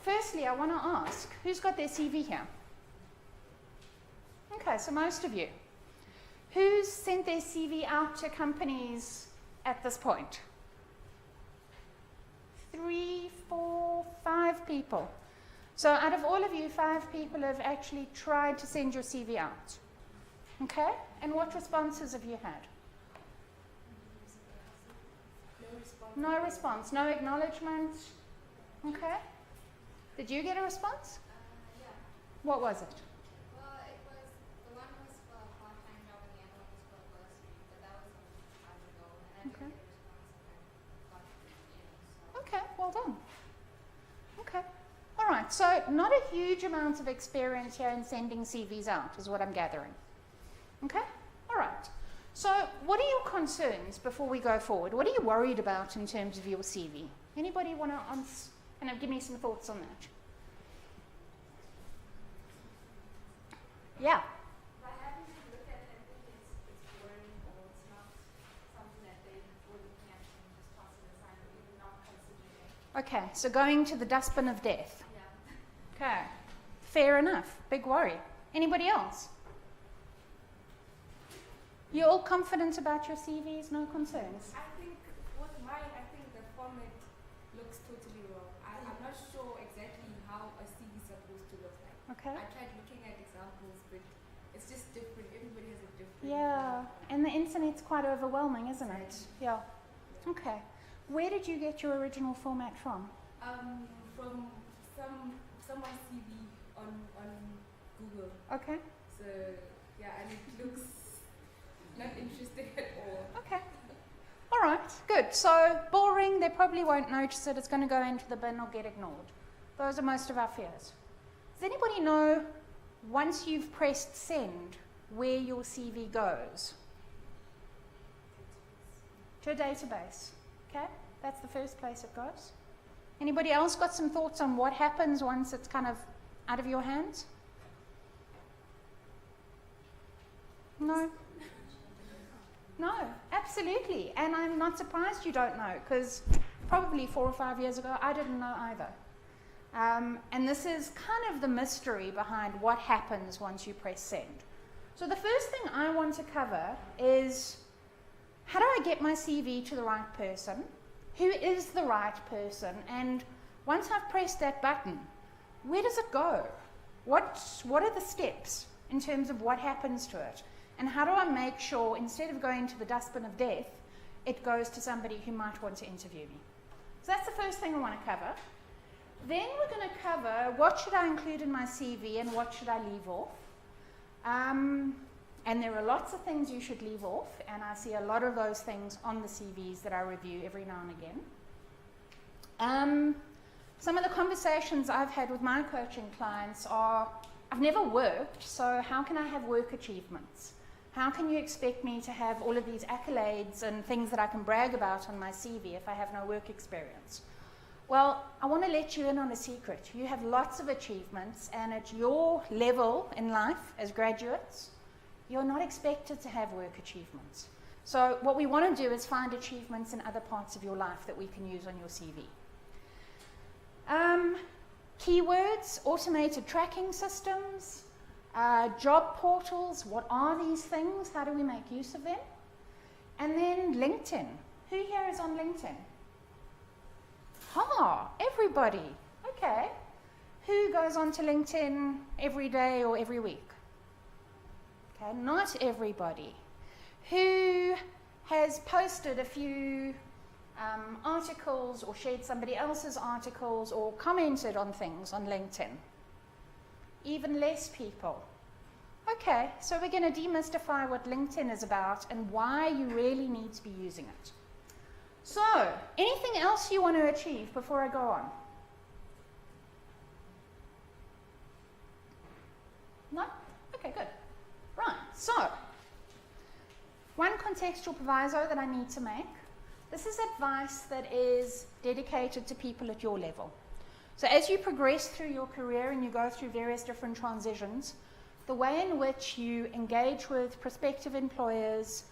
firstly, I want to ask, who's got their CV here? Okay, so most of you. Who's sent their CV out to companies at this point? 3, 4, 5 people. So out of all of you, 5 people have actually tried to send your CV out. Okay? And what responses have you had? No response. No acknowledgement. Okay. Did you get a response? Yeah. What was it? Well, it was, the one was for a part-time job and the other one was for a bursary, but that was some time ago, and I didn't get a response, and I got it in the end, so. Okay, well done. Okay. All right, so not a huge amount of experience here in sending CVs out is what I'm gathering. Okay? All right. So what are your concerns before we go forward? What are you worried about in terms of your CV? Anybody want to give me some thoughts on that? Yeah. By having to look at it, I think it's boring, or it's not something that they were looking at and just tossing aside or even not considering. Okay, so going to the dustbin of death. Yeah. Okay, fair enough. Big worry. Anybody else? You're all confident about your CVs, no concerns? I think with mine, I think the format looks totally wrong. I'm not sure exactly how a CV is supposed to look like. Okay. I tried looking at examples, but it's just different. Everybody has a different. Yeah, and the internet's quite overwhelming, isn't it? Yeah. Okay. Where did you get your original format from? From someone's CV on Google. Okay. So yeah, and it looks not interesting at all. Okay. All right, good. So boring, they probably won't notice it. It's going to go into the bin or get ignored. Those are most of our fears. Does anybody know, once you've pressed send, where your CV goes? To a database. Okay, that's the first place it goes. Anybody else got some thoughts on what happens once it's kind of out of your hands? No? No, absolutely. And I'm not surprised you don't know, because probably 4 or 5 years ago, I didn't know either. And this is kind of the mystery behind what happens once you press send. So the first thing I want to cover is, how do I get my CV to the right person? Who is the right person? And once I've pressed that button, where does it go? What are the steps in terms of what happens to it? And how do I make sure, instead of going to the dustbin of death, it goes to somebody who might want to interview me? So that's the first thing I want to cover. Then we're going to cover what should I include in my CV and what should I leave off. And there are lots of things you should leave off, and I see a lot of those things on the CVs that I review every now and again. Some of the conversations I've had with my coaching clients are, I've never worked, so how can I have work achievements? How can you expect me to have all of these accolades and things that I can brag about on my CV if I have no work experience? Well, I want to let you in on a secret. You have lots of achievements, and at your level in life as graduates, you're not expected to have work achievements. So what we want to do is find achievements in other parts of your life that we can use on your CV. Keywords, automated tracking systems, job portals. What are these things? How do we make use of them? And then LinkedIn. Who here is on LinkedIn? Everybody. Okay. Who goes on to LinkedIn every day or every week? Okay, not everybody. Who has posted a few articles or shared somebody else's articles or commented on things on LinkedIn? Even less people. Okay, so we're going to demystify what LinkedIn is about and why you really need to be using it. So, anything else you want to achieve before I go on? No? Okay, good. Right, so, one contextual proviso that I need to make. This is advice that is dedicated to people at your level. So as you progress through your career and you go through various different transitions, the way in which you engage with prospective employers,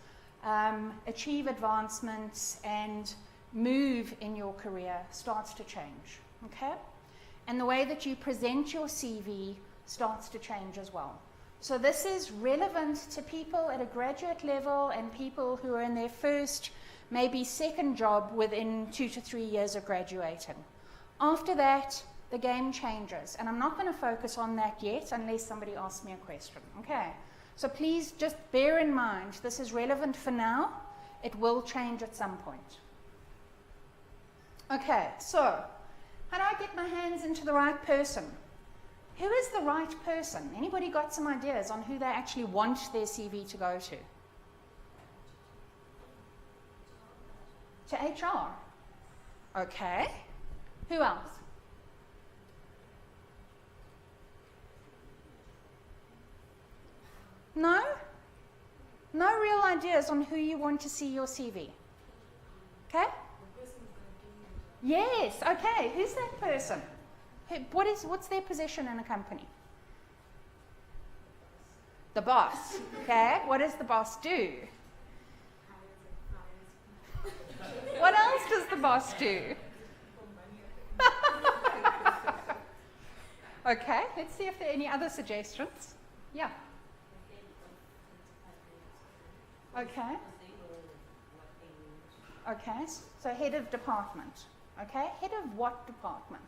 achieve advancements, and move in your career starts to change, okay? and the way that you present your CV starts to change as well. So this is relevant to people at a graduate level and people who are in their first, maybe second job within 2 to 3 years of graduating. After that, the game changes, and I'm not going to focus on that yet unless somebody asks me a question. Okay, so please just bear in mind this is relevant for now. It will change at some point. Okay, so how do I get my hands into the right person? Who is the right person? Anybody got some ideas on who they actually want their CV to go to? To HR. Okay. Who else? No? No real ideas on who you want to see your CV? Okay? Yes, okay. Who's that person? What's their position in a company? The boss. Okay, what does the boss do? What else does the boss do? Okay, let's see if there are any other suggestions. Yeah. Okay. Okay, so head of department. Okay, head of what department?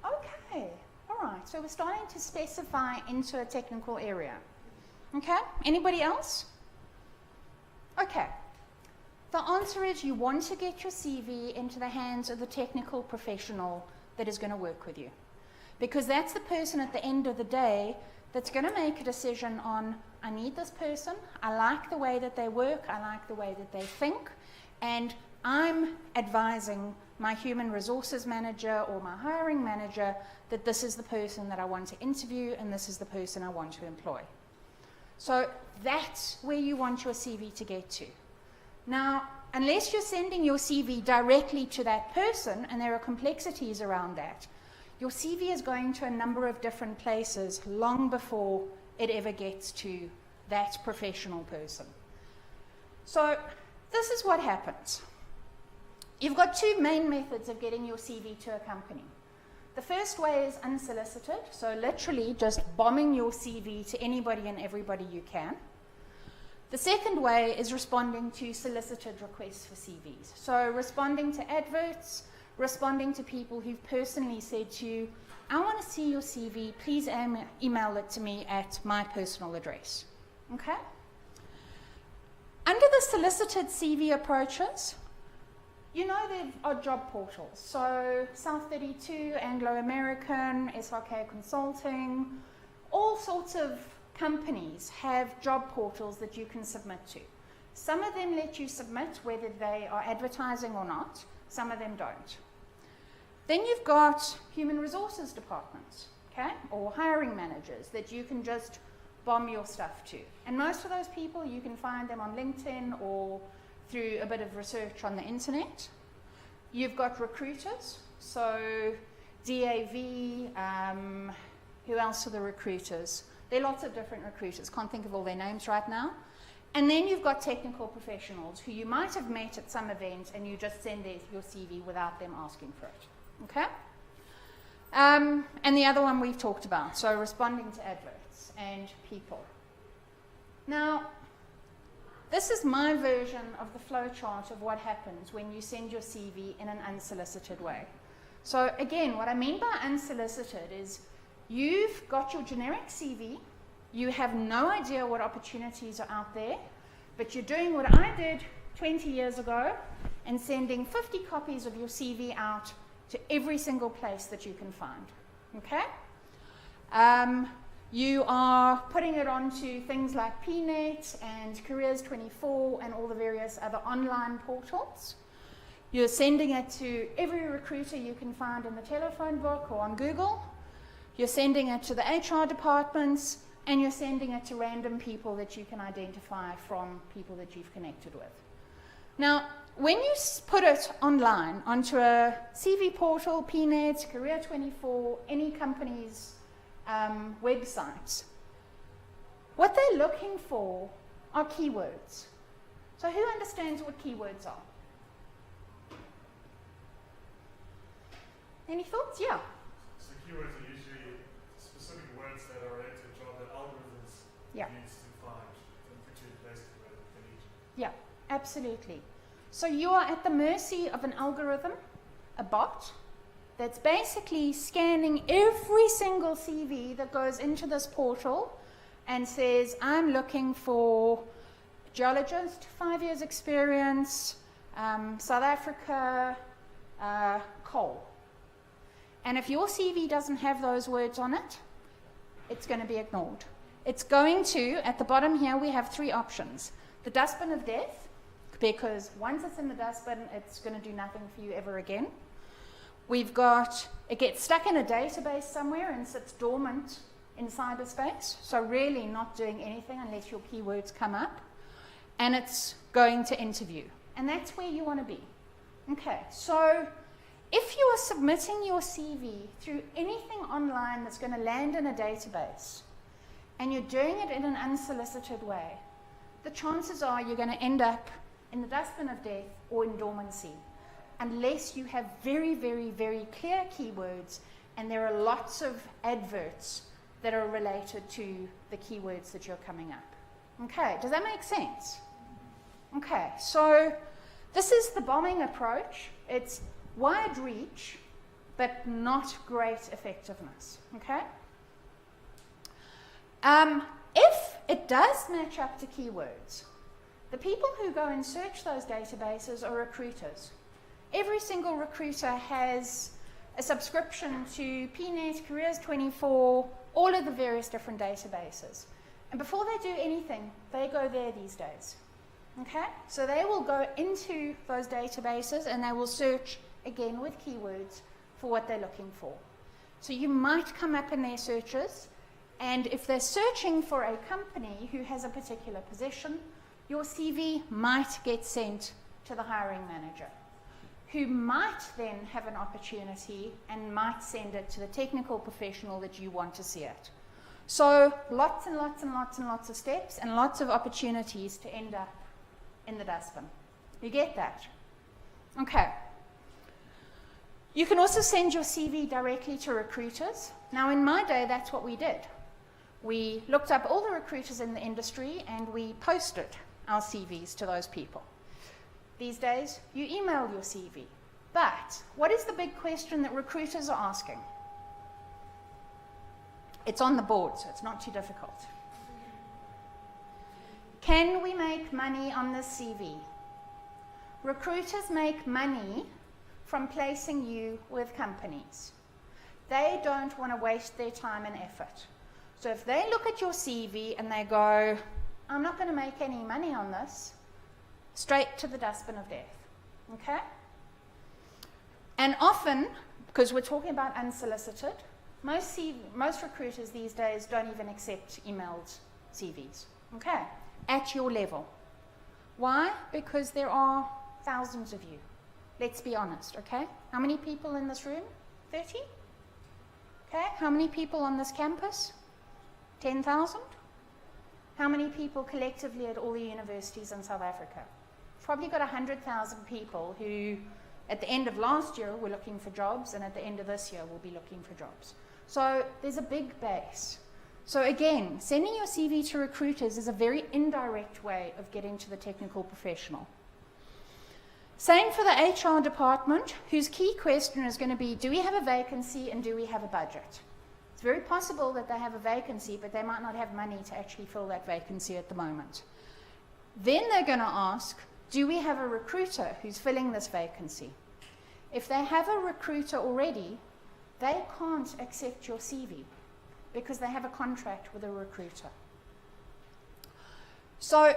Okay, all right, so we're starting to specify into a technical area. Okay, anybody else? Okay, the answer is you want to get your CV into the hands of the technical professional that is going to work with you. Because that's the person at the end of the day that's going to make a decision on, I need this person, I like the way that they work, I like the way that they think, and I'm advising my human resources manager or my hiring manager that this is the person that I want to interview and this is the person I want to employ. So that's where you want your CV to get to. Now, unless you're sending your CV directly to that person, and there are complexities around that, your CV is going to a number of different places long before it ever gets to that professional person. So this is what happens. You've got two main methods of getting your CV to a company. The first way is unsolicited, so literally just bombing your CV to anybody and everybody you can. The second way is responding to solicited requests for CVs. So responding to adverts, responding to people who've personally said to you, I want to see your CV, please email it to me at my personal address. Okay? Under the solicited CV approaches, you know there are job portals. So South 32, Anglo-American, SRK Consulting, all sorts of companies have job portals that you can submit to. Some of them let you submit whether they are advertising or not. Some of them don't. Then you've got human resources departments, okay, or hiring managers that you can just bomb your stuff to. And most of those people, you can find them on LinkedIn or through a bit of research on the internet. You've got recruiters, so DAV, who else are the recruiters? There are lots of different recruiters, can't think of all their names right now. And then you've got technical professionals who you might have met at some event and you just send your CV without them asking for it. Okay? And the other one we've talked about, so responding to adverts and people. Now, this is my version of the flow chart of what happens when you send your CV in an unsolicited way. So again, what I mean by unsolicited is you've got your generic CV, you have no idea what opportunities are out there, but you're doing what I did 20 years ago and sending 50 copies of your CV out to every single place that you can find. Okay? You are putting it onto things like PNet and Careers24 and all the various other online portals. You're sending it to every recruiter you can find in the telephone book or on Google. You're sending it to the HR departments, and you're sending it to random people that you can identify from people that you've connected with. Now, when you put it online onto a CV portal, PNet, Career24, any company's websites, what they're looking for are keywords. So who understands what keywords are? Any thoughts? Yeah. So keywords are usually specific words that are related to a job that algorithms Yeah. use to find and put you in places where they need you. Yeah, absolutely. So you are at the mercy of an algorithm, a bot, that's basically scanning every single CV that goes into this portal and says, I'm looking for geologist, 5 years experience, South Africa, coal. And if your CV doesn't have those words on it, it's going to be ignored. It's going to, at the bottom here, we have 3 options. The dustbin of death, because once it's in the dustbin, it's going to do nothing for you ever again. We've got, it gets stuck in a database somewhere and sits dormant in cyberspace, so really not doing anything unless your keywords come up. And it's going to interview. And that's where you want to be. Okay, so if you are submitting your CV through anything online that's going to land in a database, and you're doing it in an unsolicited way, the chances are you're going to end up in the dustbin of death or in dormancy, unless you have very, very, very clear keywords, and there are lots of adverts that are related to the keywords that you're coming up. Okay, does that make sense? Okay, so this is the bombing approach. It's wide reach, but not great effectiveness. Okay? If it does match up to keywords, the people who go and search those databases are recruiters. Every single recruiter has a subscription to PNet, Careers24, all of the various different databases. And before they do anything, they go there these days. Okay? So they will go into those databases and they will search again with keywords for what they're looking for. So you might come up in their searches, and if they're searching for a company who has a particular position, your CV might get sent to the hiring manager, who might then have an opportunity and might send it to the technical professional that you want to see it. So lots and lots and lots and lots of steps and lots of opportunities to end up in the dustbin. You get that? Okay. You can also send your CV directly to recruiters. Now in my day, that's what we did. We looked up all the recruiters in the industry and we posted our CVs to those people. These days, you email your CV. But what is the big question that recruiters are asking? It's on the board, so it's not too difficult. Can we make money on this CV? Recruiters make money from placing you with companies. They don't want to waste their time and effort. So if they look at your CV and they go, I'm not going to make any money on this, straight to the dustbin of death. Okay? And often, because we're talking about unsolicited, most recruiters these days don't even accept emailed CVs. Okay? At your level. Why? Because there are thousands of you. Let's be honest, okay? How many people in this room? 30? Okay? How many people on this campus? 10,000? How many people collectively at all the universities in South Africa? Probably got 100,000 people who, at the end of last year, were looking for jobs, and at the end of this year will be looking for jobs. So there's a big base. So again, sending your CV to recruiters is a very indirect way of getting to the technical professional. Same for the HR department, whose key question is going to be, do we have a vacancy and do we have a budget? It's very possible that they have a vacancy, but they might not have money to actually fill that vacancy at the moment. Then they're going to ask, do we have a recruiter who's filling this vacancy? If they have a recruiter already, they can't accept your CV because they have a contract with a recruiter. So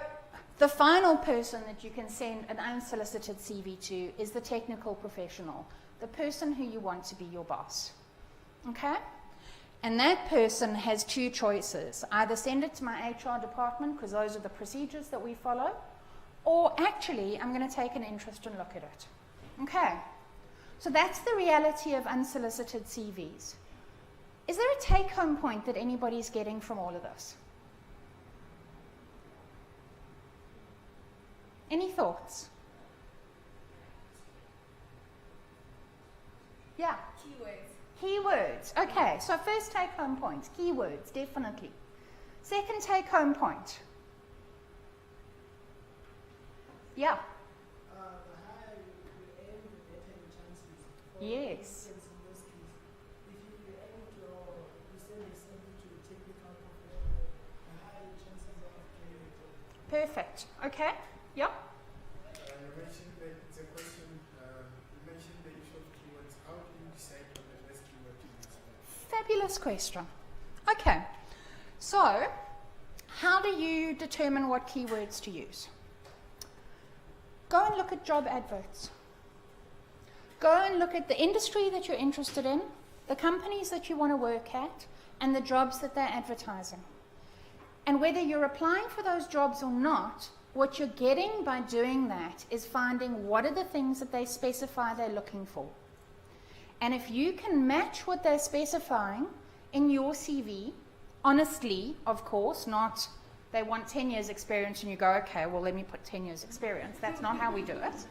the final person that you can send an unsolicited CV to is the technical professional, the person who you want to be your boss. Okay? And that person has 2 choices. Either send it to my HR department, because those are the procedures that we follow, or actually, I'm going to take an interest and look at it. Okay? So that's the reality of unsolicited CVs. Is there a take-home point that anybody's getting from all of this? Any thoughts? Yeah. Yeah. Keywords. Keywords. Okay, so first take home point. Keywords, definitely. Second take home point. Yeah. The higher you aim, the better your chances. For Yes. instance, in this case, if you aim to you send a CV to a technical professional, the higher your chances of getting a job. Perfect. Okay. Yeah. You mentioned that it's a question. You mentioned the issue of keywords. How do you decide on the best keyword to use? Fabulous question. Okay. So, how do you determine what keywords to use? Go and look at job adverts. Go and look at the industry that you're interested in, the companies that you want to work at, and the jobs that they're advertising. And whether you're applying for those jobs or not, what you're getting by doing that is finding what are the things that they specify they're looking for. And if you can match what they're specifying in your CV, honestly, of course, not they want 10 years experience and you go, okay, well, let me put 10 years experience. That's not how we do it.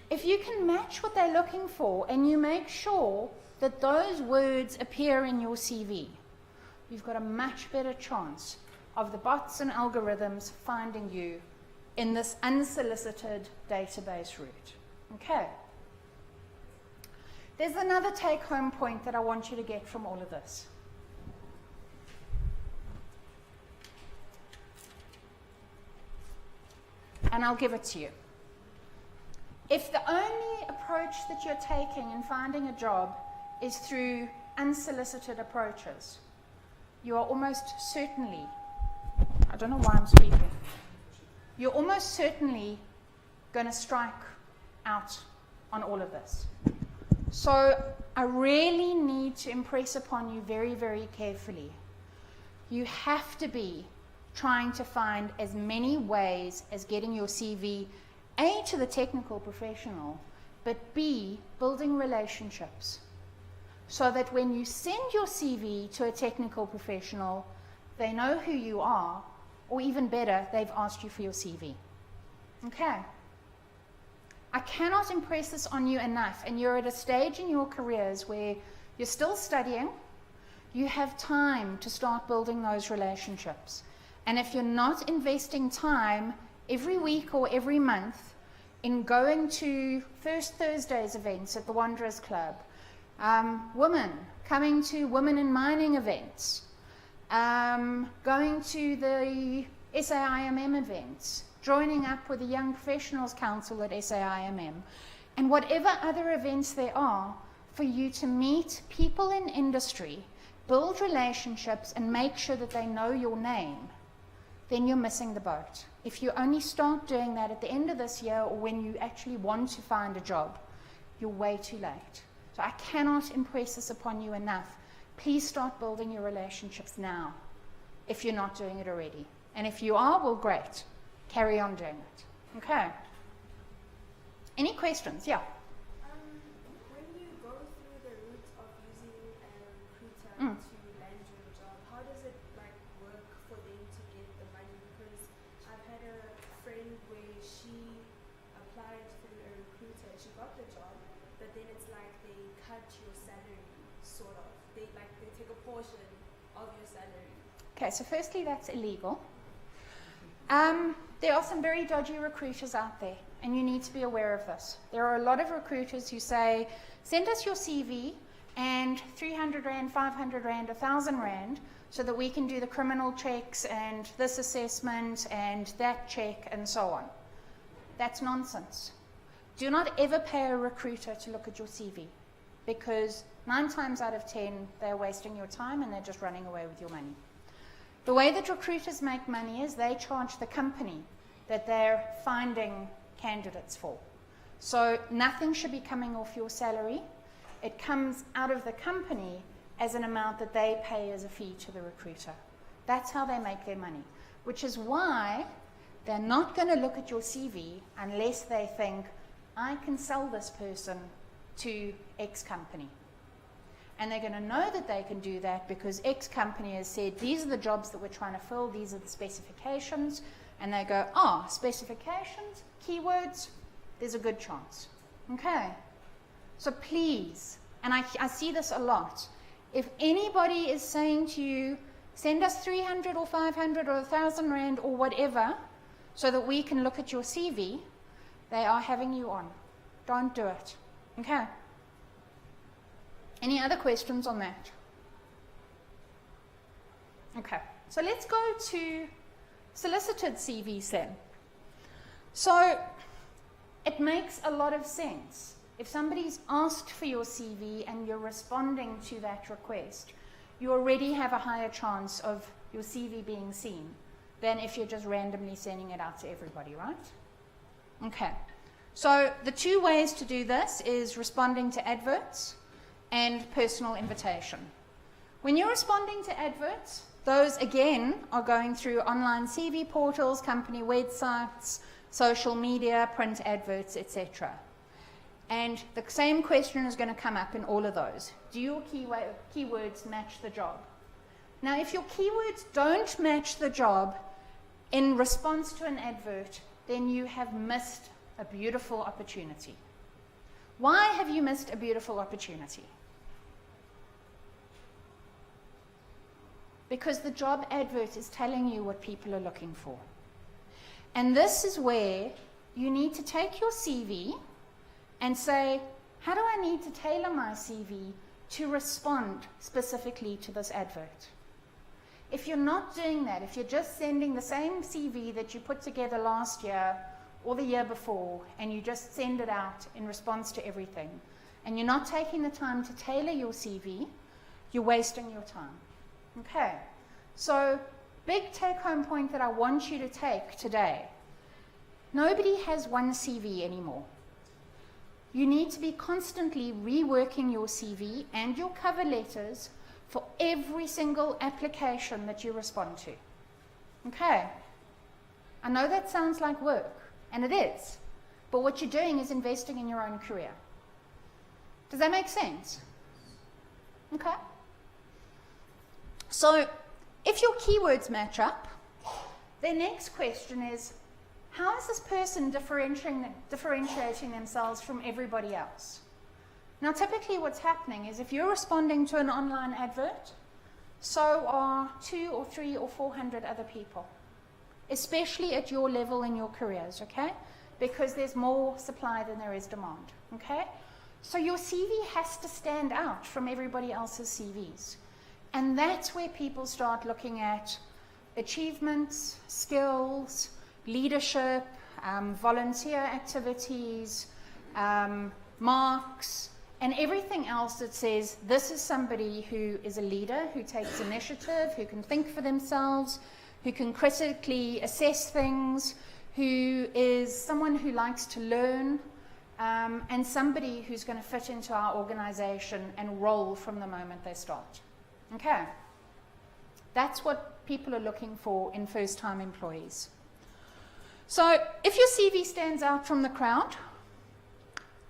If you can match what they're looking for and you make sure that those words appear in your CV, you've got a much better chance of the bots and algorithms finding you in this unsolicited database route. Okay. There's another take-home point that I want you to get from all of this. And I'll give it to you. If the only approach that you're taking in finding a job is through unsolicited approaches, you are almost certainly, I don't know why I'm speaking, you're almost certainly going to strike out on all of this. So I really need to impress upon you very, very carefully. You have to be trying to find as many ways as getting your CV, A, to the technical professional, but B, building relationships. So that when you send your CV to a technical professional, they know who you are, or even better, they've asked you for your CV. Okay. I cannot impress this on you enough, and you're at a stage in your careers where you're still studying, you have time to start building those relationships. And if you're not investing time every week or every month in going to First Thursdays events at the Wanderers Club, women coming to Women in Mining events, going to the SAIMM events, joining up with the Young Professionals Council at SAIMM, and whatever other events there are for you to meet people in industry, build relationships, and make sure that they know your name, then you're missing the boat. If you only start doing that at the end of this year or when you actually want to find a job, you're way too late. So I cannot impress this upon you enough. Please start building your relationships now if you're not doing it already. And if you are, well, great. Carry on doing it. Okay. Any questions? Yeah. When you go through the route of using a recruiter Mm. to land your job, how does it work for them to get the money? Because I've had a friend where she applied through a recruiter, she got the job, but then it's like they cut your salary, sort of. They take a portion of your salary. Okay, so firstly, that's illegal. There are some very dodgy recruiters out there, and you need to be aware of this. There are a lot of recruiters who say, send us your CV and 300 Rand, 500 Rand, 1,000 Rand, so that we can do the criminal checks and this assessment and that check and so on. That's nonsense. Do not ever pay a recruiter to look at your CV, because 9 times out of 10, they're wasting your time and they're just running away with your money. The way that recruiters make money is they charge the company that they're finding candidates for. So nothing should be coming off your salary. It comes out of the company as an amount that they pay as a fee to the recruiter. That's how they make their money, which is why they're not going to look at your CV unless they think, I can sell this person to X company. And they're going to know that they can do that because X company has said, these are the jobs that we're trying to fill, these are the specifications. And they go, specifications, keywords, there's a good chance. Okay. So please, and I see this a lot, if anybody is saying to you, send us 300 or 500 or 1,000 rand or whatever so that we can look at your CV, they are having you on. Don't do it. Okay? Any other questions on that? Okay, so let's go to solicited CVs then. So it makes a lot of sense. If somebody's asked for your CV and you're responding to that request, you already have a higher chance of your CV being seen than if you're just randomly sending it out to everybody, right? Okay, so the two ways to do this is responding to adverts and personal invitation. When you're responding to adverts, those again are going through online CV portals, company websites, social media, print adverts, etc. And the same question is going to come up in all of those. Do your keywords match the job? Now, if your keywords don't match the job in response to an advert, then you have missed a beautiful opportunity. Why have you missed a beautiful opportunity? Because the job advert is telling you what people are looking for. And this is where you need to take your CV and say, how do I need to tailor my CV to respond specifically to this advert? If you're not doing that, if you're just sending the same CV that you put together last year or the year before, and you just send it out in response to everything, and you're not taking the time to tailor your CV, you're wasting your time. Okay, so big take-home point that I want you to take today. Nobody has one CV anymore. You need to be constantly reworking your CV and your cover letters for every single application that you respond to. Okay? I know that sounds like work, and it is, but what you're doing is investing in your own career. Does that make sense? Okay? So, if your keywords match up, the next question is, how is this person differentiating themselves from everybody else? Now, typically what's happening is if you're responding to an online advert, so are 2 or 3 or 400 other people, especially at your level in your careers, okay? Because there's more supply than there is demand, okay? So your CV has to stand out from everybody else's CVs. And that's where people start looking at achievements, skills, leadership, volunteer activities, marks, and everything else that says this is somebody who is a leader, who takes initiative, who can think for themselves, who can critically assess things, who is someone who likes to learn, and somebody who's going to fit into our organization and roll from the moment they start. Okay? That's what people are looking for in first-time employees. So if your CV stands out from the crowd,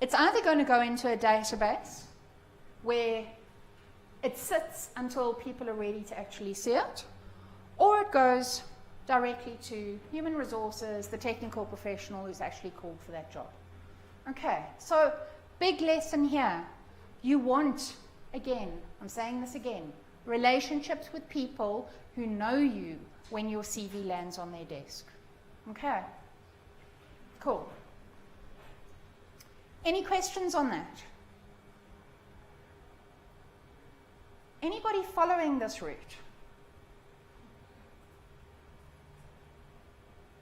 it's either going to go into a database where it sits until people are ready to actually see it, or it goes directly to human resources, the technical professional who's actually called for that job. Okay, so big lesson here. You want, again, I'm saying this again, relationships with people who know you when your CV lands on their desk. Okay, cool. Any questions on that? Anybody following this route?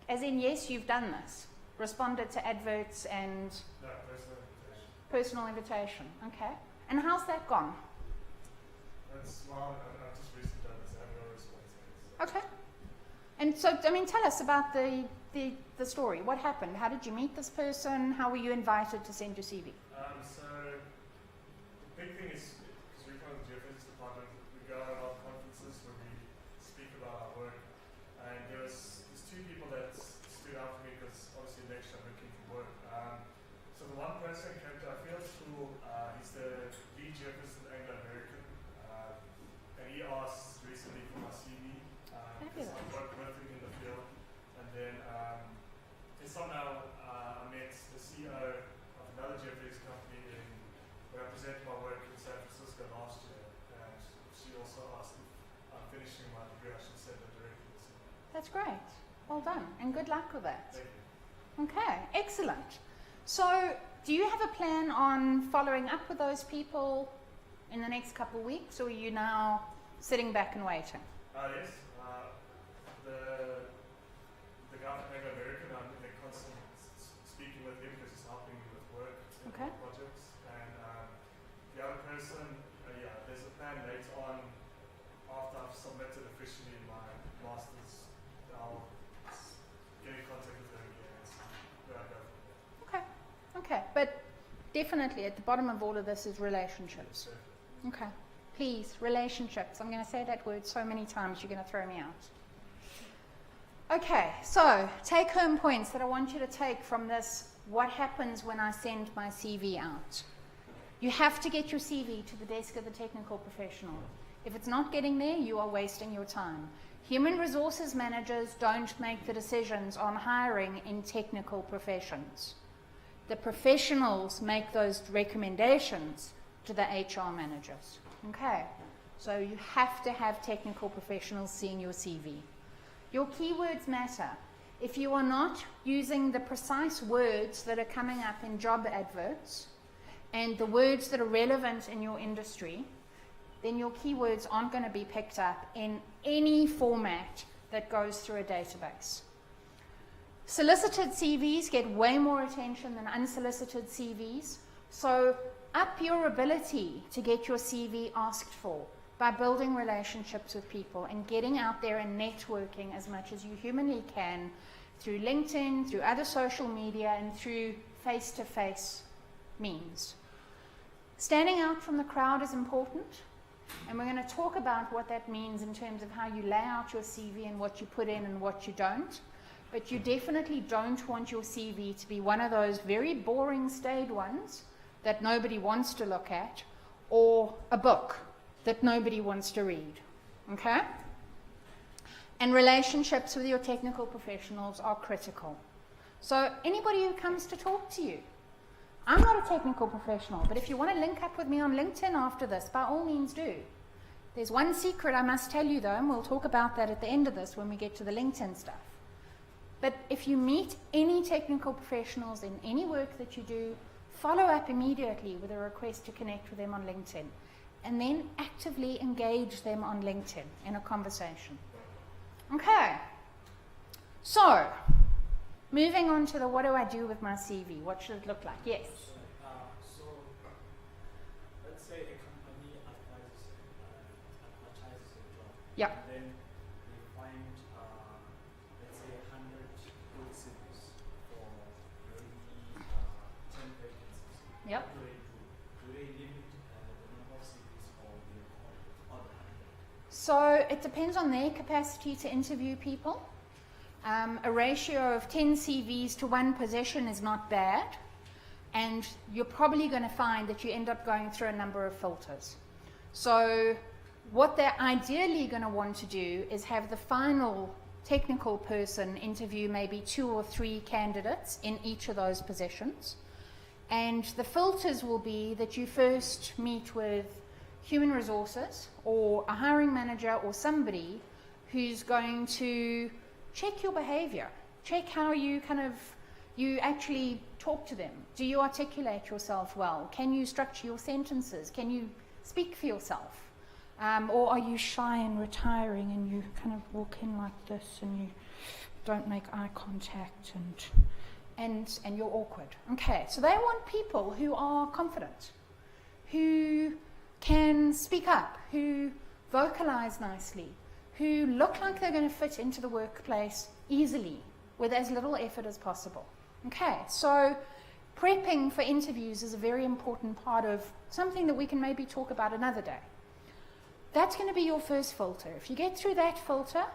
As in, yes, you've done this. Responded to adverts and No, personal invitation. personal invitation. Okay. And how's that gone? That's well, I've just recently done this. I have no response yet. Okay. And so, I mean, tell us about the story. What happened? How did you meet this person? How were you invited to send your CV? So the big thing is, because we come to the geophysics department, we go to a lot of conferences where we speak about our work. And there's two people that stood out for me because obviously next year I'm looking for work. So the one person came to our field school, he's the lead geophysicist Anglo-American. And he asked recently for my CV. Because I worked with him in the field. And then somehow I met the CEO of another geophysics company in my degree, I should send it directly to them. That's great. Well done, and good luck with that. Thank you. Okay, excellent. So, do you have a plan on following up with those people in the next couple of weeks, or are you now sitting back and waiting? Yes. The guy from Anglo American, I'm in constant speaking with him because he's helping me with work and Okay. projects. And the other person, there's a plan later on after I've submitted officially my master's. I'll get in contact with them again and see where I go from there. Okay, okay. But definitely at the bottom of all of this is relationships. Okay. Please, relationships. I'm going to say that word so many times you're going to throw me out. Okay, so take home points that I want you to take from this. What happens when I send my CV out? You have to get your CV to the desk of the technical professional. If it's not getting there, you are wasting your time. Human resources managers don't make the decisions on hiring in technical professions. The professionals make those recommendations to the HR managers. Okay, so you have to have technical professionals seeing your CV. Your keywords matter. If you are not using the precise words that are coming up in job adverts and the words that are relevant in your industry, then your keywords aren't going to be picked up in any format that goes through a database. Solicited CVs get way more attention than unsolicited CVs, so up your ability to get your CV asked for by building relationships with people and getting out there and networking as much as you humanly can through LinkedIn, through other social media, and through face-to-face means. Standing out from the crowd is important, and we're going to talk about what that means in terms of how you lay out your CV and what you put in and what you don't. But you definitely don't want your CV to be one of those very boring staid ones that nobody wants to look at, or a book that nobody wants to read. Okay? And relationships with your technical professionals are critical. So anybody who comes to talk to you, I'm not a technical professional, but if you want to link up with me on LinkedIn after this, by all means do. There's one secret I must tell you though, and we'll talk about that at the end of this when we get to the LinkedIn stuff. But if you meet any technical professionals in any work that you do, follow up immediately with a request to connect with them on LinkedIn, and then actively engage them on LinkedIn in a conversation. Okay, so moving on to the what do I do with my CV? What should it look like? Yes? So, let's say a company advertises a job. Yeah. And then they find, let's say, 100 good CVs for maybe 10 vacancies. Yep. What do they do? Do they limit the number of CVs or they call other 100? So it depends on their capacity to interview people. A ratio of 10 CVs to one position is not bad, and you're probably going to find that you end up going through a number of filters. So what they're ideally going to want to do is have the final technical person interview maybe 2 or 3 candidates in each of those positions. And the filters will be that you first meet with human resources or a hiring manager or somebody who's going to check your behavior, check how you you actually talk to them. Do you articulate yourself well? Can you structure your sentences? Can you speak for yourself? Or are you shy and retiring and you kind of walk in like this and you don't make eye contact and you're awkward? Okay, so they want people who are confident, who can speak up, who vocalize nicely, who look like they're going to fit into the workplace easily with as little effort as possible. Okay, so prepping for interviews is a very important part of something that we can maybe talk about another day. That's going to be your first filter. If you get through that filter,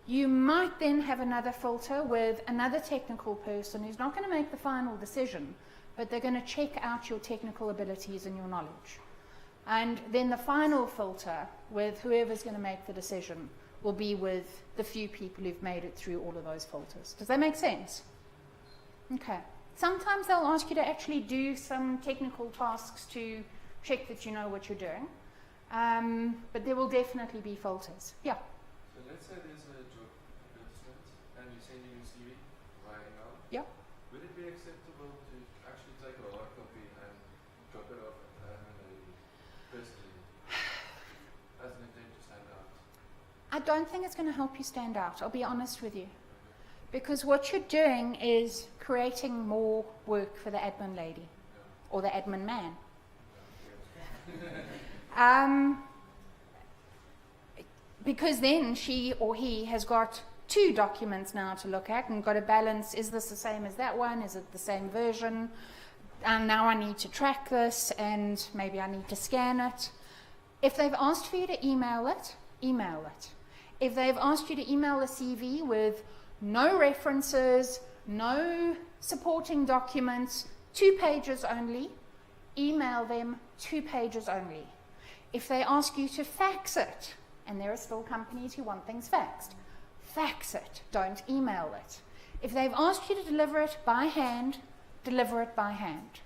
you might then have another filter with another technical person who's not going to make the final decision, but they're going to check out your technical abilities and your knowledge. And then the final filter with whoever's going to make the decision will be with the few people who've made it through all of those filters. Does that make sense? Okay. Sometimes they'll ask you to actually do some technical tasks to check that you know what you're doing. But there will definitely be filters. Yeah? let's say there's a job advertisement and you send in your CV via email. Yeah. Would it be acceptable to actually take a hard copy and drop it off at a personally as an intent to stand out? I don't think it's going to help you stand out, I'll be honest with you. Because what you're doing is creating more work for the admin lady or the admin man. Because then she or he has got 2 documents now to look at and got to balance, is this the same as that one? Is it the same version? And now I need to track this and maybe I need to scan it. If they've asked for you to email it, email it. If they've asked you to email a CV with no references, no supporting documents, 2 pages only, email them 2 pages only. If they ask you to fax it, and there are still companies who want things faxed, fax it, don't email it. If they've asked you to deliver it by hand, deliver it by hand.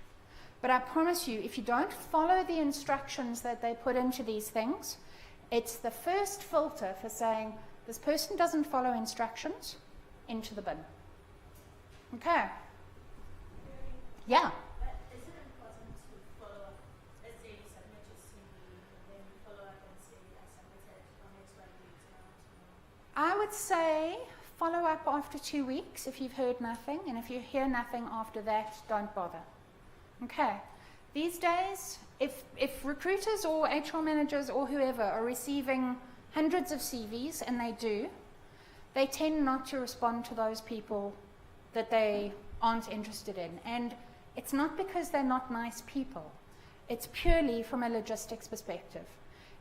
But I promise you, if you don't follow the instructions that they put into these things, it's the first filter for saying, this person doesn't follow instructions, into the bin. Okay? Yeah. Is it important to follow up? Let's say you submit your CV and then you follow up and say, I submitted on X, Y, Z tomorrow. I would say follow up after 2 weeks if you've heard nothing, and if you hear nothing after that, don't bother. Okay? These days, if recruiters or HR managers or whoever are receiving hundreds of CVs, and they do, they tend not to respond to those people that they aren't interested in. And it's not because they're not nice people. It's purely from a logistics perspective.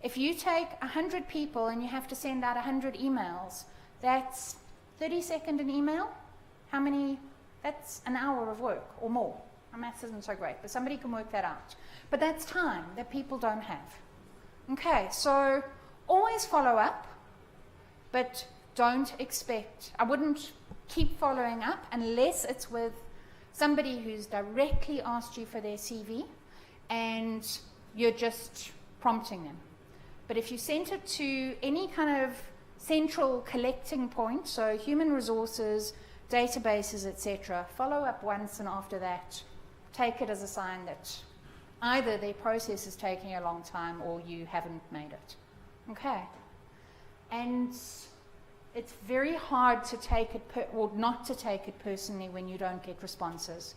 If you take 100 people and you have to send out 100 emails, that's 30 seconds an email. How many? That's an hour of work or more. My maths isn't so great, but somebody can work that out. But that's time that people don't have. Okay, so always follow up, but don't expect, I wouldn't keep following up unless it's with somebody who's directly asked you for their CV and you're just prompting them. But if you sent it to any kind of central collecting point, so human resources, databases, etc., follow up once, and after that, take it as a sign that either their process is taking a long time or you haven't made it. Okay? And it's very hard to take it, or not to take it personally when you don't get responses.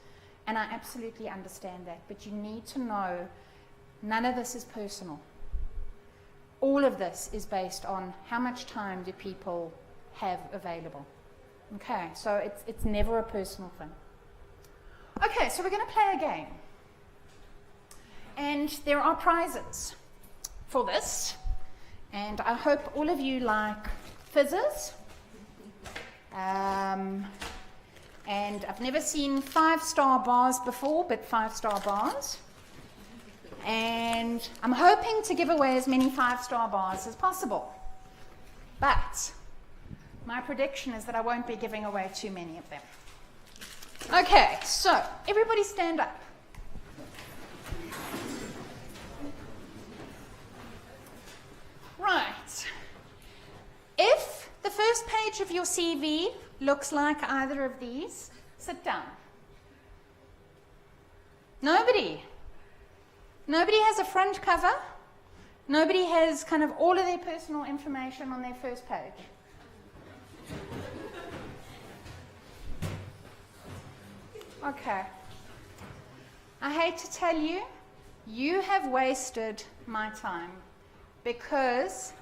And I absolutely understand that. But you need to know none of this is personal. All of this is based on how much time do people have available. Okay, so it's never a personal thing. Okay, so we're going to play a game. And there are prizes for this. And I hope all of you like fizzes. And I've never seen 5-star bars before, but 5-star bars. And I'm hoping to give away as many 5-star bars as possible. But my prediction is that I won't be giving away too many of them. Okay, so everybody stand up. Right. If the first page of your CV looks like either of these, sit down. Nobody has a front cover. Nobody has kind of all of their personal information on their first page. Okay. I hate to tell you, you have wasted my time, because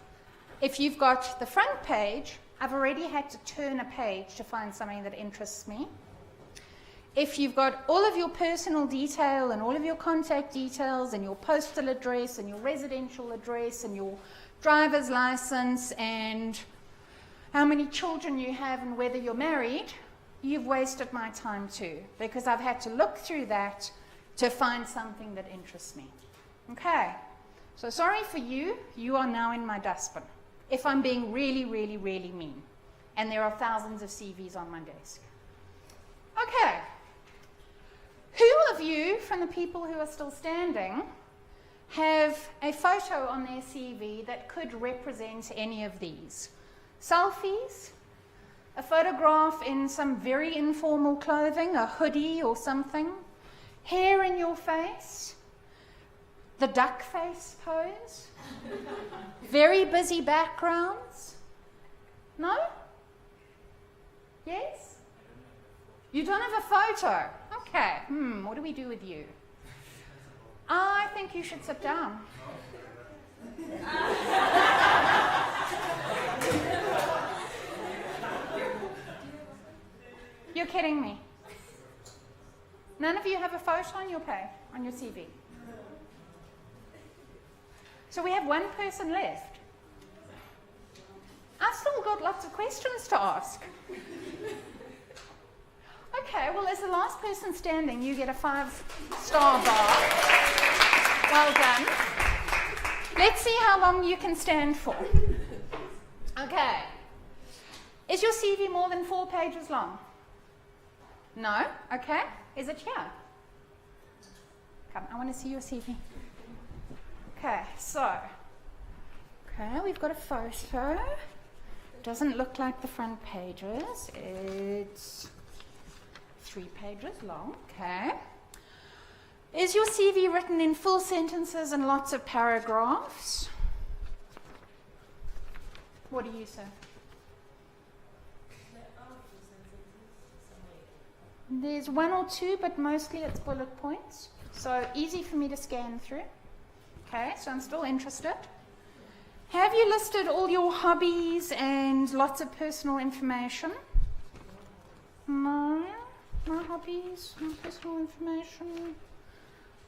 if you've got the front page, I've already had to turn a page to find something that interests me. If you've got all of your personal detail and all of your contact details and your postal address and your residential address and your driver's license and how many children you have and whether you're married, you've wasted my time too, because I've had to look through that to find something that interests me. Okay, so sorry for you, you are now in my dustbin, if I'm being really, really, really mean. And there are thousands of CVs on my desk. Okay. Who of you, from the people who are still standing, have a photo on their CV that could represent any of these? Selfies, a photograph in some very informal clothing, a hoodie or something, hair in your face, the duck face pose, very busy backgrounds. No? Yes? You don't have a photo? Okay. What do we do with you? I think you should sit down. You're kidding me. None of you have a photo on your CV. So we have one person left. I've still got lots of questions to ask. Okay, well, as the last person standing, you get a 5-star bar. Well done. Let's see how long you can stand for. Okay. Is your CV more than 4 pages long? No? Okay. Is it here? Come, I want to see your CV. Okay, so. Okay, we've got a photo. Doesn't look like the front pages. It's 3 pages long. Okay. Is your CV written in full sentences and lots of paragraphs? What do you say? There's 1 or 2, but mostly it's bullet points. So easy for me to scan through. Okay, so I'm still interested. Have you listed all your hobbies and lots of personal information? No, no hobbies, no personal information.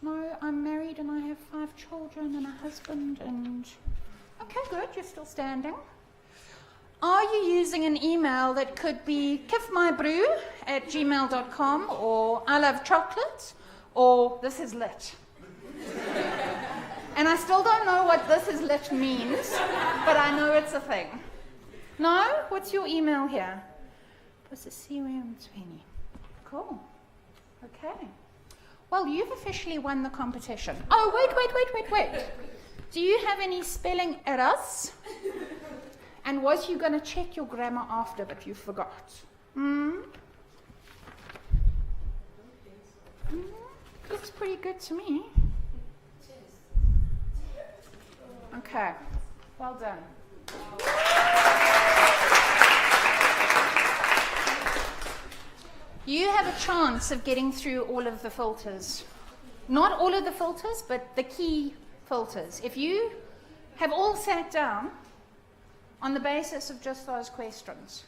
No, I'm married and I have 5 children and a husband and... Okay, good, you're still standing. Are you using an email that could be kifmybrew@gmail.com or I love chocolate or this is lit? And I still don't know what this is lit means, but I know it's a thing. No? What's your email here? CWM20. Cool. Okay. Well, you've officially won the competition. Oh, wait. Do you have any spelling errors? And was you going to check your grammar after, but you forgot? Looks pretty good to me. Okay, well done. You have a chance of getting through all of the filters. Not all of the filters, but the key filters. If you have all sat down on the basis of just those questions,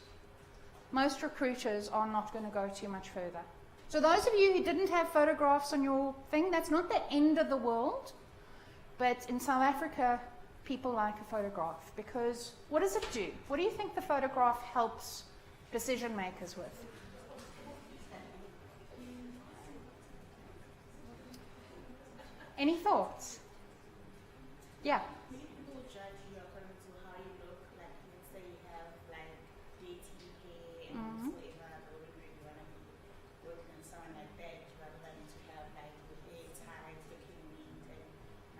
most recruiters are not going to go too much further. So those of you who didn't have photographs on your thing, that's not the end of the world. But in South Africa, people like a photograph because what does it do? What do you think the photograph helps decision makers with? Any thoughts? Yeah. People judge you according to how you look. Like, let's say you have like dainty hair and whatsoever, or maybe you want to be working on someone like that rather than to have like the hair tied, looking neat and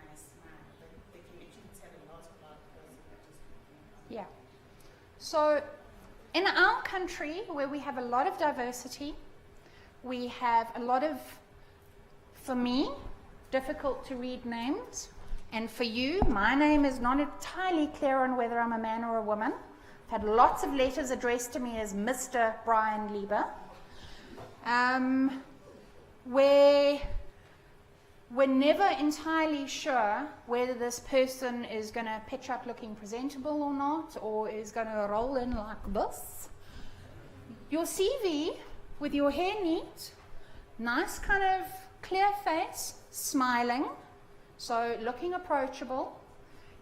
nice smile. But they can actually tell a lot about the person that is speaking. Yeah. So in our country, where we have a lot of diversity, we have a lot of, for me, difficult to read names. And for you, my name is not entirely clear on whether I'm a man or a woman. I've had lots of letters addressed to me as Mr. Brian Liber. Where we're never entirely sure whether this person is going to pitch up looking presentable or not, or is going to roll in like this. Your CV, with your hair neat, nice kind of clear face, smiling, so looking approachable,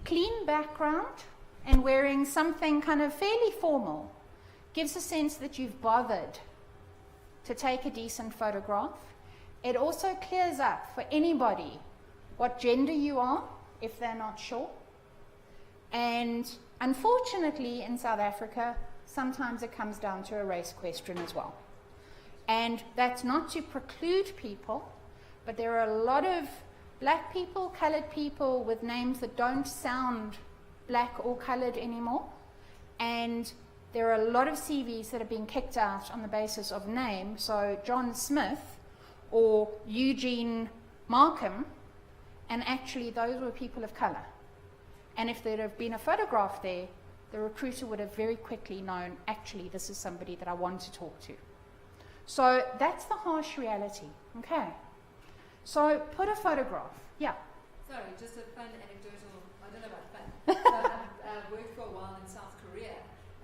clean background, and wearing something kind of fairly formal, gives a sense that you've bothered to take a decent photograph. It also clears up for anybody what gender you are, if they're not sure. And unfortunately, in South Africa, sometimes it comes down to a race question as well. And that's not to preclude people, but there are a lot of black people, colored people with names that don't sound black or colored anymore. And there are a lot of CVs that are being kicked out on the basis of name. So John Smith or Eugene Markham, and actually those were people of color. And if there'd have been a photograph there, the recruiter would have very quickly known, actually, this is somebody that I want to talk to. So that's the harsh reality, okay? So put a photograph, yeah. Sorry, just a fun anecdotal, I don't know about fun. So I've worked for a while in South Korea,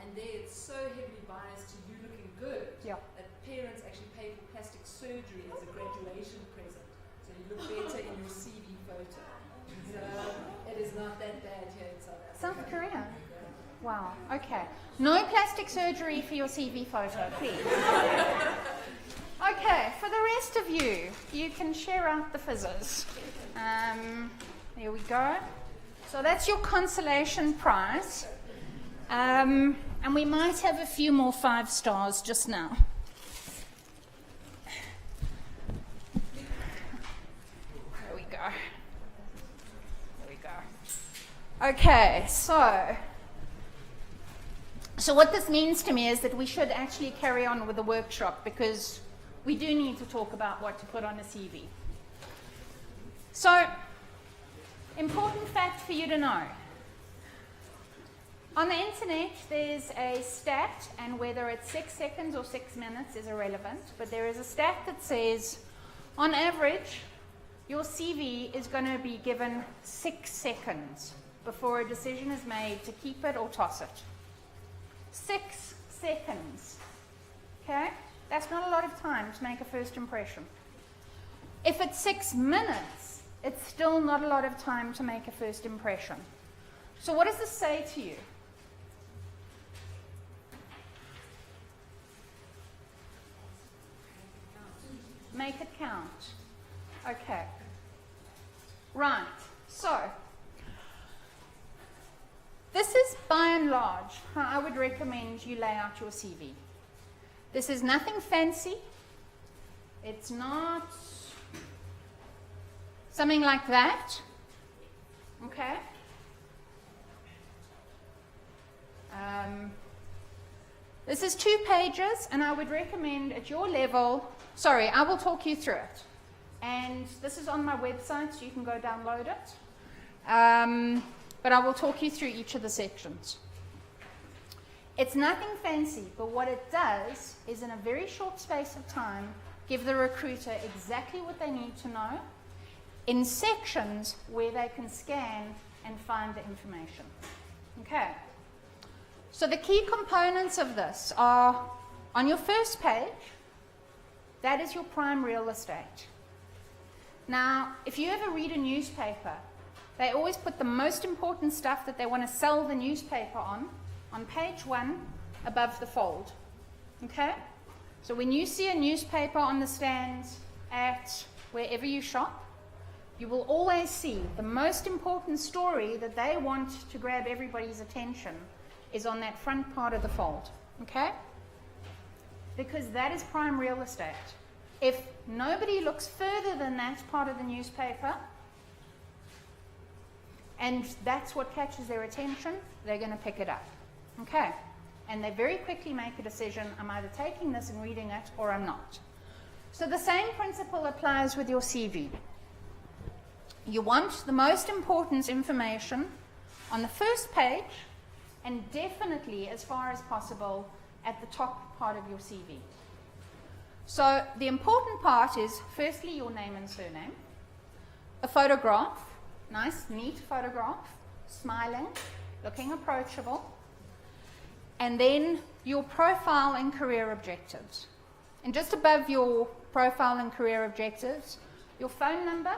and there it's so heavily biased to you looking good Yeah. that parents actually pay for plastic surgery as a graduation present. So you look better in your CV photo. So it is not that bad here in South Africa. South Korea? Wow, okay. No plastic surgery for your CV photo, please. Okay, for the rest of you, you can share out the fizzes. There we go. So that's your consolation prize. And we might have a few more 5 stars just now. There we go. There we go. Okay, so what this means to me is that we should actually carry on with the workshop, because we do need to talk about what to put on a CV. So, important fact for you to know. On the internet, there's a stat, and whether it's 6 seconds or 6 minutes is irrelevant, but there is a stat that says, on average, your CV is going to be given 6 seconds before a decision is made to keep it or toss it. 6 seconds. Okay? That's not a lot of time to make a first impression. If it's 6 minutes, it's still not a lot of time to make a first impression. So what does this say to you? Make it count. Okay. Right. So, this is by and large how I would recommend you lay out your CV. This is nothing fancy. It's not something like that. Okay? This is 2 pages, and I would recommend at your level, sorry, I will talk you through it. And this is on my website, so you can go download it. But I will talk you through each of the sections. It's nothing fancy, but what it does is in a very short space of time, give the recruiter exactly what they need to know in sections where they can scan and find the information. Okay. So the key components of this are, on your first page, that is your prime real estate. Now, if you ever read a newspaper, they always put the most important stuff that they want to sell the newspaper on page 1 above the fold. Okay? So when you see a newspaper on the stands at wherever you shop, you will always see the most important story that they want to grab everybody's attention is on that front part of the fold. Okay? Because that is prime real estate. If nobody looks further than that part of the newspaper, and that's what catches their attention, they're going to pick it up. Okay? And they very quickly make a decision, I'm either taking this and reading it, or I'm not. So the same principle applies with your CV. You want the most important information on the first page, and definitely, as far as possible, at the top part of your CV. So the important part is, firstly, your name and surname, a photograph, nice, neat photograph, smiling, looking approachable, and then your profile and career objectives. And just above your profile and career objectives, your phone number,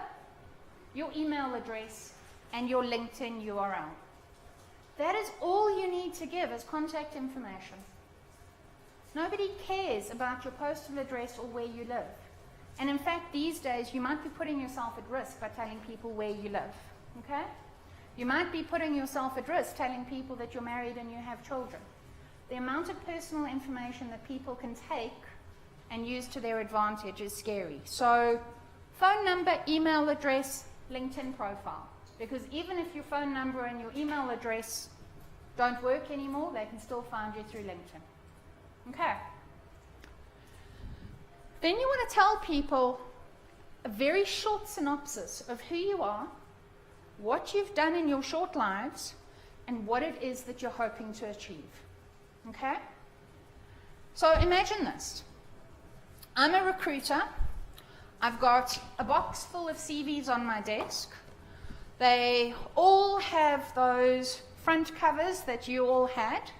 your email address, and your LinkedIn URL. That is all you need to give as contact information. Nobody cares about your postal address or where you live. And in fact, these days, you might be putting yourself at risk by telling people where you live. Okay? You might be putting yourself at risk telling people that you're married and you have children. The amount of personal information that people can take and use to their advantage is scary. So, phone number, email address, LinkedIn profile. Because even if your phone number and your email address don't work anymore, they can still find you through LinkedIn. Okay. Then you want to tell people a very short synopsis of who you are, what you've done in your short lives, and what it is that you're hoping to achieve. Okay? So imagine this. I'm a recruiter. I've got a box full of CVs on my desk. They all have those front covers that you all had.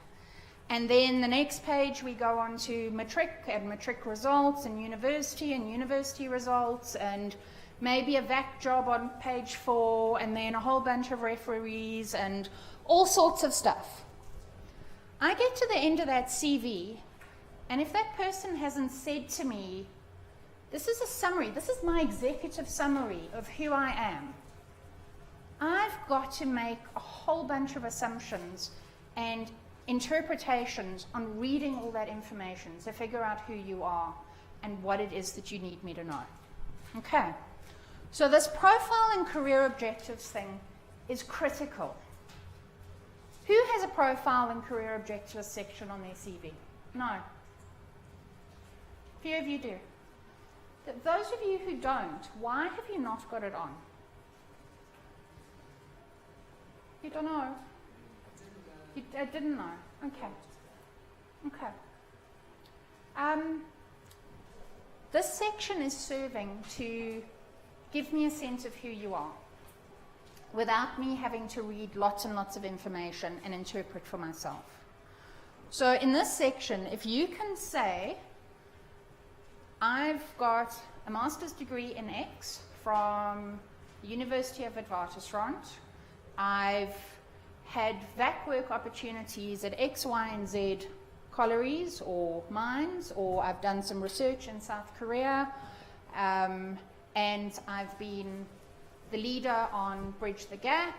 And then the next page we go on to matric and matric results and university results, and maybe a VAC job on page 4, and then a whole bunch of referees and all sorts of stuff. I get to the end of that CV, and if that person hasn't said to me, this is a summary, this is my executive summary of who I am, I've got to make a whole bunch of assumptions and interpretations on reading all that information to figure out who you are and what it is that you need me to know. Okay, so this profile and career objectives thing is critical. Who has a profile and career objectives section on their CV? No. Few of you do. Those of you who don't, why have you not got it on? You don't know? I didn't know. Okay. Okay. This section is serving to give me a sense of who you are without me having to read lots and lots of information and interpret for myself. So in this section, if you can say, I've got a master's degree in X from the University of Witwatersrand, I've had VAC work opportunities at X, Y, and Z collieries or mines, or I've done some research in South Korea, and I've been the leader on Bridge the Gap,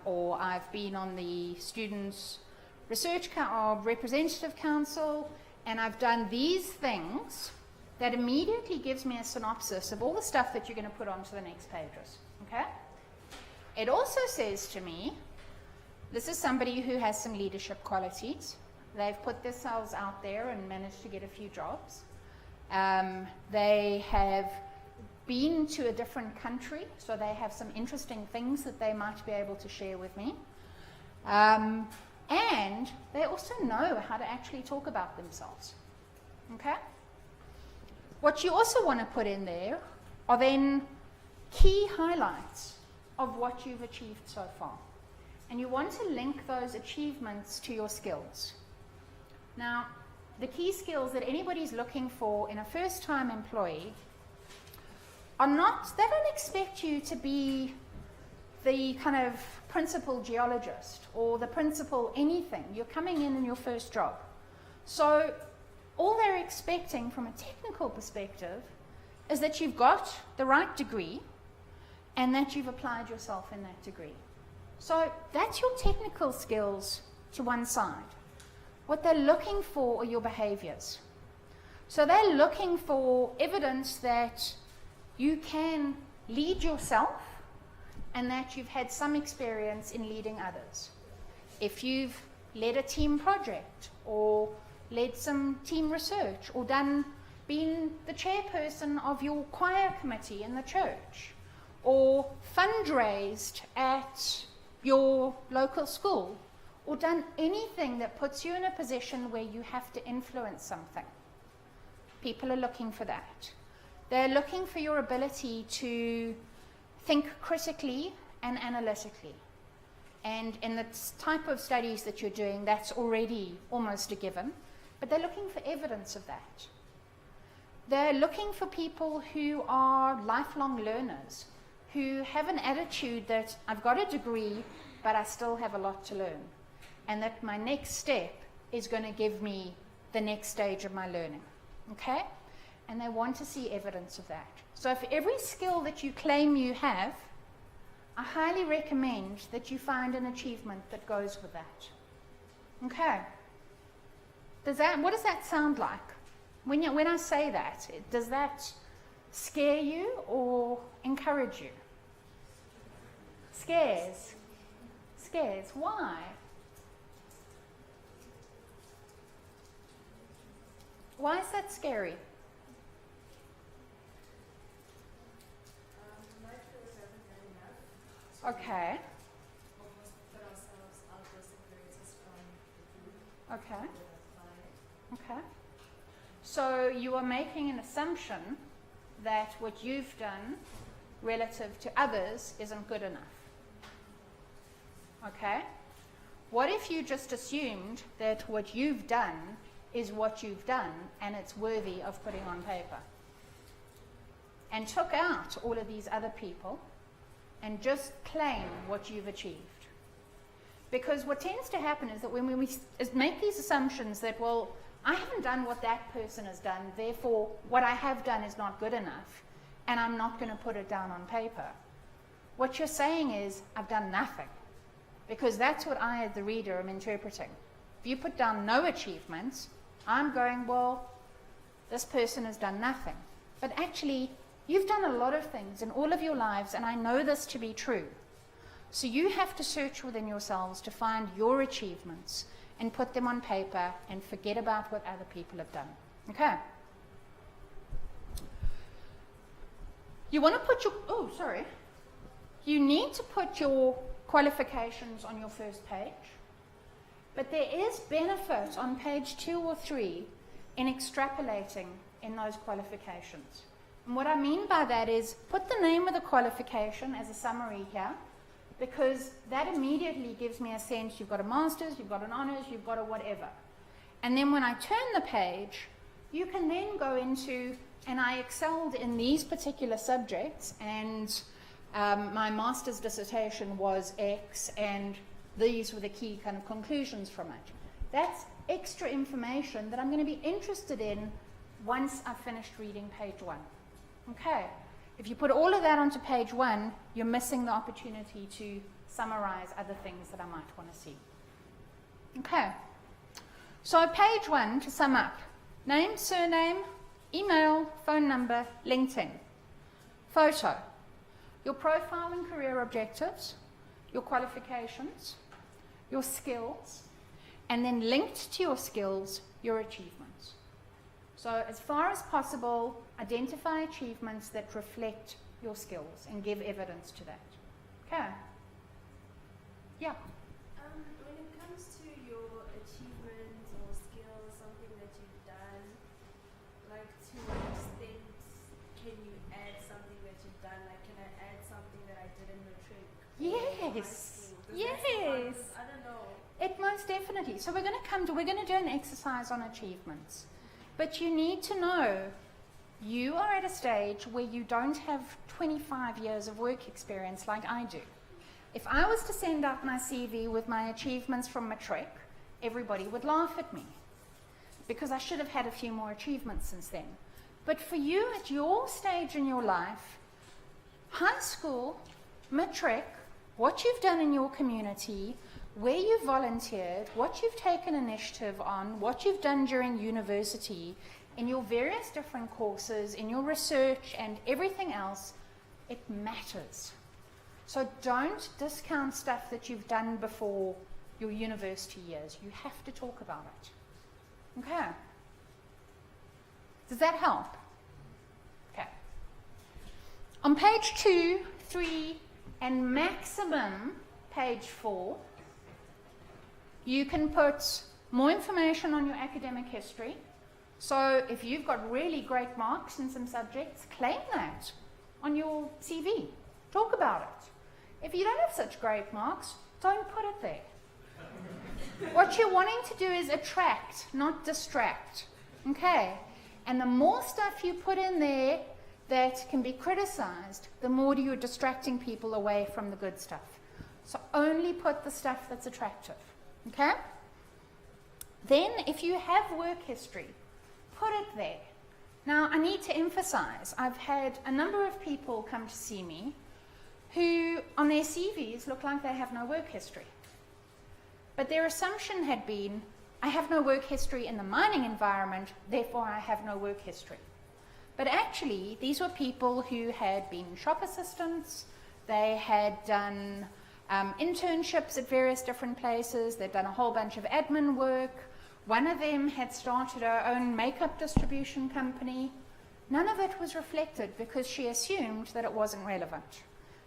or I've been on the Students' Research or Representative Council, and I've done these things, that immediately gives me a synopsis of all the stuff that you're going to put onto the next pages. Okay? It also says to me, this is somebody who has some leadership qualities. They've put themselves out there and managed to get a few jobs. They have been to a different country, so they have some interesting things that they might be able to share with me. And they also know how to actually talk about themselves. Okay? What you also want to put in there are then key highlights of what you've achieved so far. And you want to link those achievements to your skills. Now, the key skills that anybody's looking for in a first-time employee are not, they don't expect you to be the kind of principal geologist or the principal anything. You're coming in your first job. So all they're expecting from a technical perspective is that you've got the right degree and that you've applied yourself in that degree. So that's your technical skills to one side. What they're looking for are your behaviors. So they're looking for evidence that you can lead yourself and that you've had some experience in leading others. If you've led a team project or led some team research or been the chairperson of your choir committee in the church or fundraised at your local school, or done anything that puts you in a position where you have to influence something. People are looking for that. They're looking for your ability to think critically and analytically. And in the type of studies that you're doing, that's already almost a given. But they're looking for evidence of that. They're looking for people who are lifelong learners, who have an attitude that I've got a degree, but I still have a lot to learn. And that my next step is going to give me the next stage of my learning. Okay? And they want to see evidence of that. So if every skill that you claim you have, I highly recommend that you find an achievement that goes with that. Okay? What does that sound like? When I say that, does that scare you or encourage you? Scares. Why? Why is that scary? We might feel we haven't done enough. So Okay, we almost put ourselves out or separate us from the group okay, that apply. okay. So you are making an assumption that what you've done relative to others isn't good enough. Okay? What if you just assumed that what you've done is what you've done and it's worthy of putting on paper? And took out all of these other people and just claim what you've achieved. Because what tends to happen is that when we make these assumptions that, well, I haven't done what that person has done, therefore what I have done is not good enough, and I'm not going to put it down on paper. What you're saying is, I've done nothing. Because that's what I, as the reader, am interpreting. If you put down no achievements, I'm going, well, this person has done nothing. But actually, you've done a lot of things in all of your lives, and I know this to be true. So you have to search within yourselves to find your achievements and put them on paper and forget about what other people have done. Okay? You want to put your, you need to put your qualifications on your first page, but there is benefit on page 2 or 3 in extrapolating in those qualifications. And what I mean by that is put the name of the qualification as a summary here, because that immediately gives me a sense you've got a master's, you've got an honors, you've got a whatever. And then when I turn the page, you can then go into, and I excelled in these particular subjects, and my master's dissertation was X, and these were the key kind of conclusions from it. That's extra information that I'm going to be interested in once I've finished reading page 1. Okay. If you put all of that onto page 1, you're missing the opportunity to summarize other things that I might want to see. Okay. So page 1, to sum up: name, surname, email, phone number, LinkedIn. Photo: your profile and career objectives, your qualifications, your skills, and then linked to your skills, your achievements. So as far as possible, identify achievements that reflect your skills and give evidence to that. Okay? Yeah? When it comes to your achievements or skills, something that you've done, like to what extent can you add something that you've done? Like, can I add something that I did in matric? or high Yes. school? Does that Yes. count? I don't know. It most definitely. So we're going to do an exercise on achievements. But you need to know you are at a stage where you don't have 25 years of work experience like I do. If I was to send out my CV with my achievements from matric, everybody would laugh at me because I should have had a few more achievements since then. But for you at your stage in your life, high school, matric, what you've done in your community, where you've volunteered, what you've taken initiative on, what you've done during university, in your various different courses, in your research and everything else, it matters. So don't discount stuff that you've done before your university years. You have to talk about it. Okay. Does that help? Okay. On page 2, 3, and maximum page 4, you can put more information on your academic history. So if you've got really great marks in some subjects, claim that on your CV. Talk about it. If you don't have such great marks, don't put it there. What you're wanting to do is attract, not distract. Okay? And the more stuff you put in there that can be criticized, the more you're distracting people away from the good stuff. So only put the stuff that's attractive. Okay? Then, if you have work history, put it there. Now, I need to emphasize, I've had a number of people come to see me who, on their CVs, look like they have no work history. But their assumption had been, I have no work history in the mining environment, therefore I have no work history. But actually, these were people who had been shop assistants, they had done internships at various different places, they'd done a whole bunch of admin work, One of them had started her own makeup distribution company. None of it was reflected because she assumed that it wasn't relevant.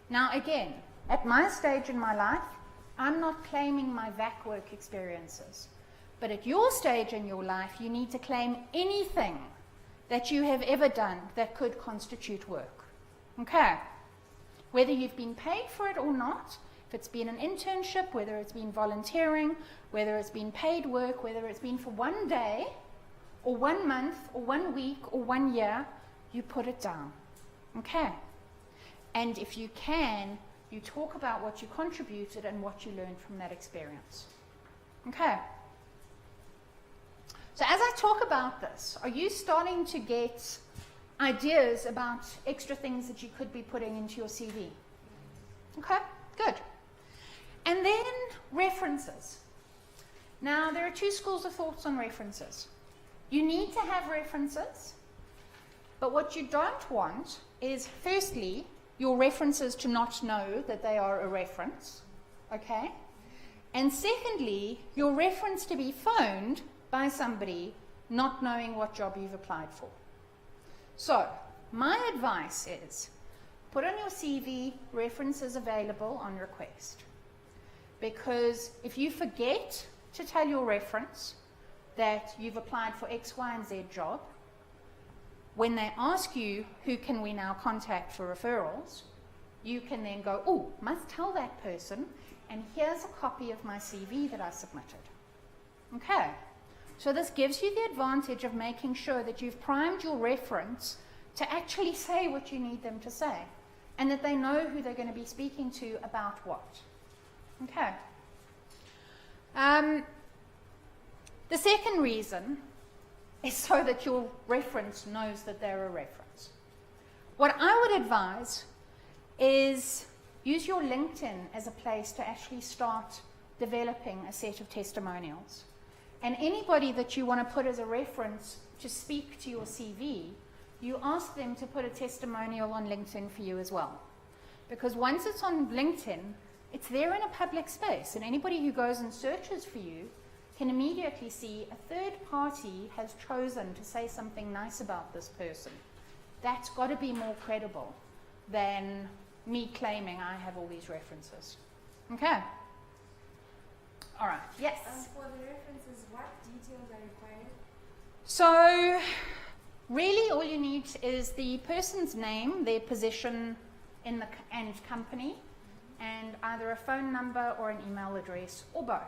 Now again, at my stage in my life, I'm not claiming my VAC work experiences. But at your stage in your life, you need to claim anything that you have ever done that could constitute work. Okay? Whether you've been paid for it or not, if it's been an internship, whether it's been volunteering, whether it's been paid work, whether it's been for 1 day, or 1 month, or 1 week, or 1 year, you put it down. Okay? And if you can, you talk about what you contributed and what you learned from that experience. Okay? So as I talk about this, are you starting to get ideas about extra things that you could be putting into your CV? Okay, good. And then references. Now, there are 2 schools of thoughts on references. You need to have references, but what you don't want is, firstly, your references to not know that they are a reference, okay? And secondly, your reference to be phoned by somebody not knowing what job you've applied for. So, my advice is, put on your CV references available on request. Because if you forget to tell your reference that you've applied for X, Y, and Z job, when they ask you who can we now contact for referrals, you can then go, oh, must tell that person, and here's a copy of my CV that I submitted. Okay, so this gives you the advantage of making sure that you've primed your reference to actually say what you need them to say, and that they know who they're going to be speaking to about what. Okay. The second reason is so that your reference knows that they're a reference. What I would advise is use your LinkedIn as a place to actually start developing a set of testimonials. And anybody that you want to put as a reference to speak to your CV, you ask them to put a testimonial on LinkedIn for you as well. Because once it's on LinkedIn, it's there in a public space, and anybody who goes and searches for you can immediately see a third party has chosen to say something nice about this person. That's got to be more credible than me claiming I have all these references. Okay? All right, yes? For the references, what details are required? So, really all you need is the person's name, their position in the and company, and either a phone number or an email address, or both.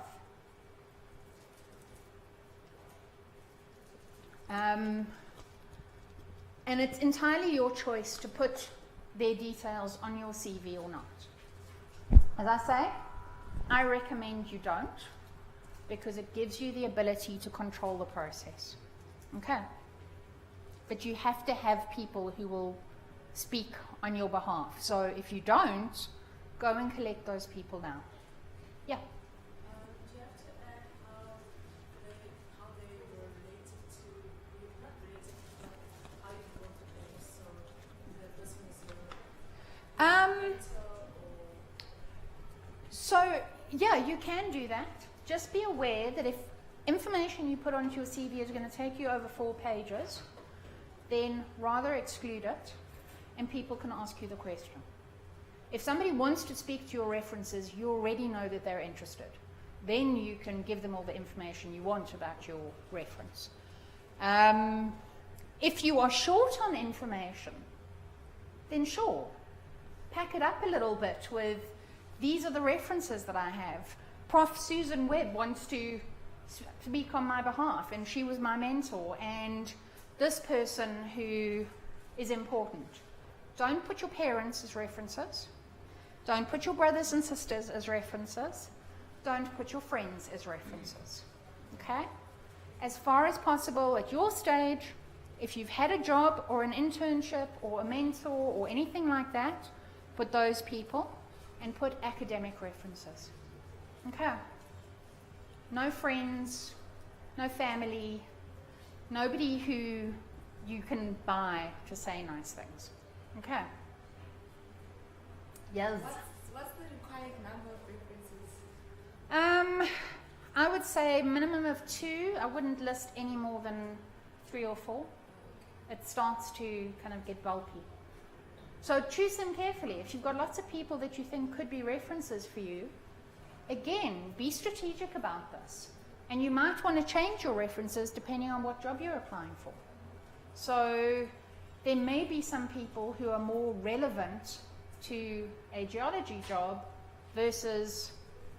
And it's entirely your choice to put their details on your CV or not. As I say, I recommend you don't, because it gives you the ability to control the process. Okay? But you have to have people who will speak on your behalf. So if you don't, go and collect those people now. Yeah? Do you have to add how they were related to, not related, but how you work with them, so the person is your mentor or... So, yeah, you can do that. Just be aware that if information you put onto your CV is going to take you over 4 pages, then rather exclude it, and people can ask you the question. If somebody wants to speak to your references, you already know that they're interested. Then you can give them all the information you want about your reference. If you are short on information, then sure, pack it up a little bit with, these are the references that I have. Prof. Susan Webb wants to speak on my behalf, and she was my mentor, and this person who is important. Don't put your parents as references. Don't put your brothers and sisters as references. Don't put your friends as references. Okay? As far as possible, at your stage, if you've had a job or an internship or a mentor or anything like that, put those people and put academic references. Okay? No friends, no family, nobody who you can buy to say nice things. Okay? Yes? What's the required number of references? I would say minimum of 2. I wouldn't list any more than 3 or 4. It starts to kind of get bulky. So choose them carefully. If you've got lots of people that you think could be references for you, again, be strategic about this. And you might want to change your references depending on what job you're applying for. So there may be some people who are more relevant to a geology job versus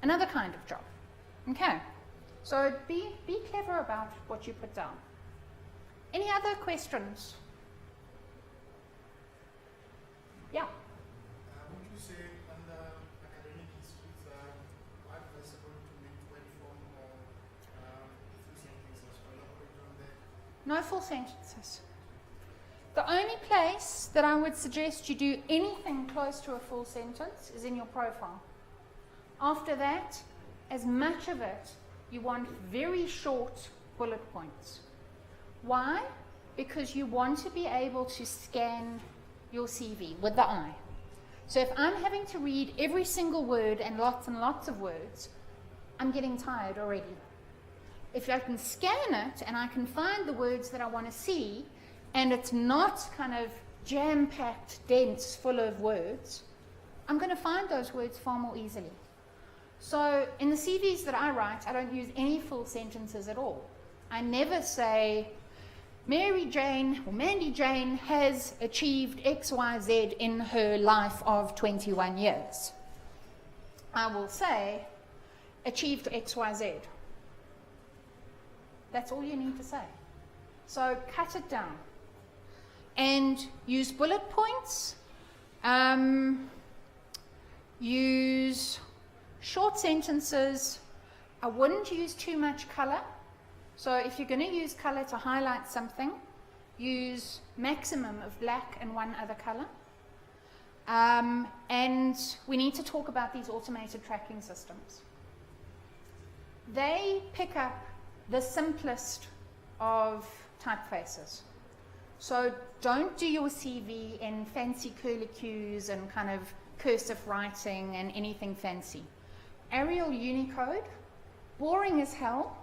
another kind of job. Okay, so be clever about what you put down. Any other questions? Yeah. Would you say under academic institutes are advisable to make word form or full sentences? Elaborate on that. No full sentences. The only place that I would suggest you do anything close to a full sentence is in your profile. After that, as much of it, you want very short bullet points. Why? Because you want to be able to scan your CV with the eye. So if I'm having to read every single word and lots of words, I'm getting tired already. If I can scan it and I can find the words that I want to see, and it's not kind of jam-packed, dense, full of words, I'm going to find those words far more easily. So in the CVs that I write, I don't use any full sentences at all. I never say, Mary Jane or Mandy Jane has achieved XYZ in her life of 21 years. I will say, achieved XYZ. That's all you need to say. So cut it down. And use bullet points. Use short sentences. I wouldn't use too much color. So if you're going to use color to highlight something, use maximum of black and one other color. And we need to talk about these automated tracking systems. They pick up the simplest of typefaces. So don't do your CV in fancy curlicues and kind of cursive writing and anything fancy. Arial Unicode, boring as hell,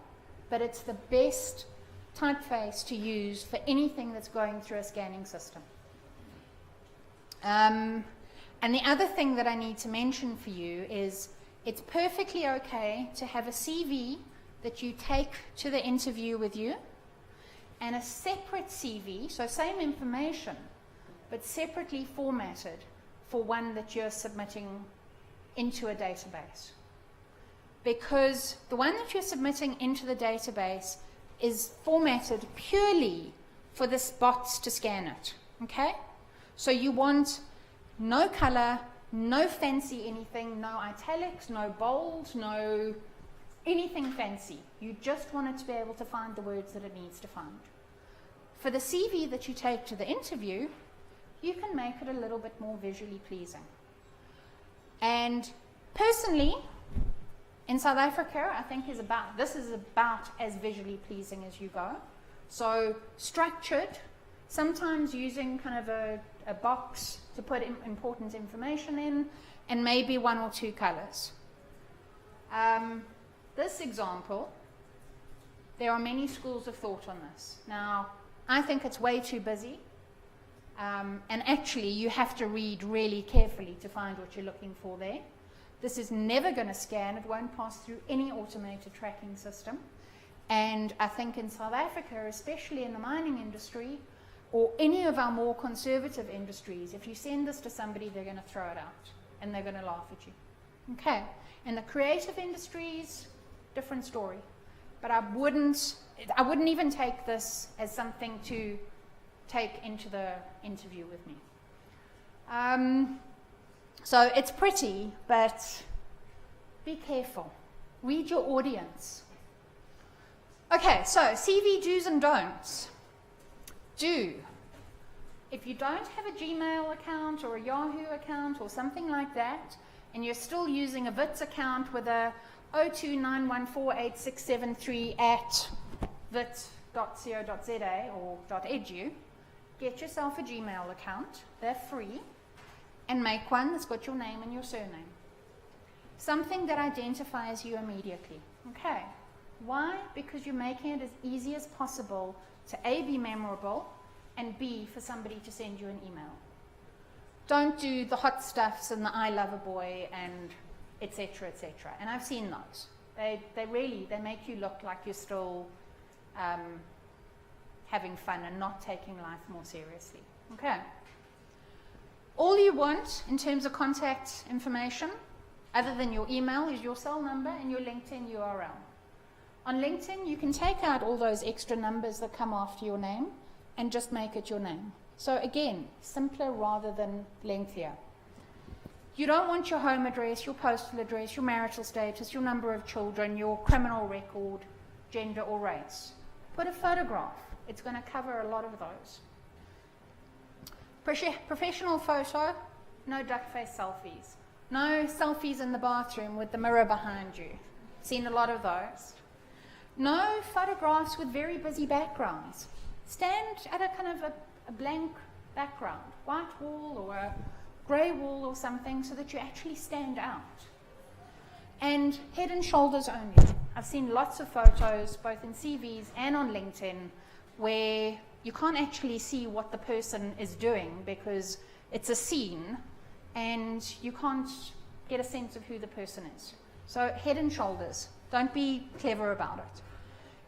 but it's the best typeface to use for anything that's going through a scanning system. And the other thing that I need to mention for you is it's perfectly okay to have a CV that you take to the interview with you and a separate CV, so same information, but separately formatted for one that you're submitting into a database. Because the one that you're submitting into the database is formatted purely for this bots to scan it, okay? So you want no color, no fancy anything, no italics, no bold, no anything fancy. You just want it to be able to find the words that it needs to find. For the CV that you take to the interview, you can make it a little bit more visually pleasing. And personally, in South Africa, I think this is about as visually pleasing as you go. So structured, sometimes using kind of a box to put important information in, and maybe 1 or 2 colors. This example, there are many schools of thought on this. Now, I think it's way too busy, and actually you have to read really carefully to find what you're looking for there. This is never going to scan, it won't pass through any automated tracking system. And I think in South Africa, especially in the mining industry, or any of our more conservative industries, if you send this to somebody, they're going to throw it out, and they're going to laugh at you. Okay, in the creative industries, different story. But I wouldn't even take this as something to take into the interview with me. So it's pretty, but be careful. Read your audience. Okay, so CV do's and don'ts. Do. If you don't have a Gmail account or a Yahoo account or something like that, and you're still using a Wits account with a 0291486673 at wits.co.za or .edu, get yourself a Gmail account. They're free. And make one that's got your name and your surname. Something that identifies you immediately. Okay. Why? Because you're making it as easy as possible to A, be memorable, and B, for somebody to send you an email. Don't do the hot stuffs and the I love a boy and etc., etc. And I've seen those. They make you look like you're still having fun and not taking life more seriously. Okay. All you want in terms of contact information, other than your email, is your cell number and your LinkedIn URL. On LinkedIn, you can take out all those extra numbers that come after your name and just make it your name. So again, simpler rather than lengthier. You don't want your home address, your postal address, your marital status, your number of children, your criminal record, gender or race. Put a photograph. It's going to cover a lot of those. Professional photo, no duck face selfies. No selfies in the bathroom with the mirror behind you. Seen a lot of those. No photographs with very busy backgrounds. Stand at a kind of a blank background, white wall or a grey wall or something, so that you actually stand out. And head and shoulders only. I've seen lots of photos, both in CVs and on LinkedIn, where you can't actually see what the person is doing because it's a scene and you can't get a sense of who the person is. So head and shoulders. Don't be clever about it.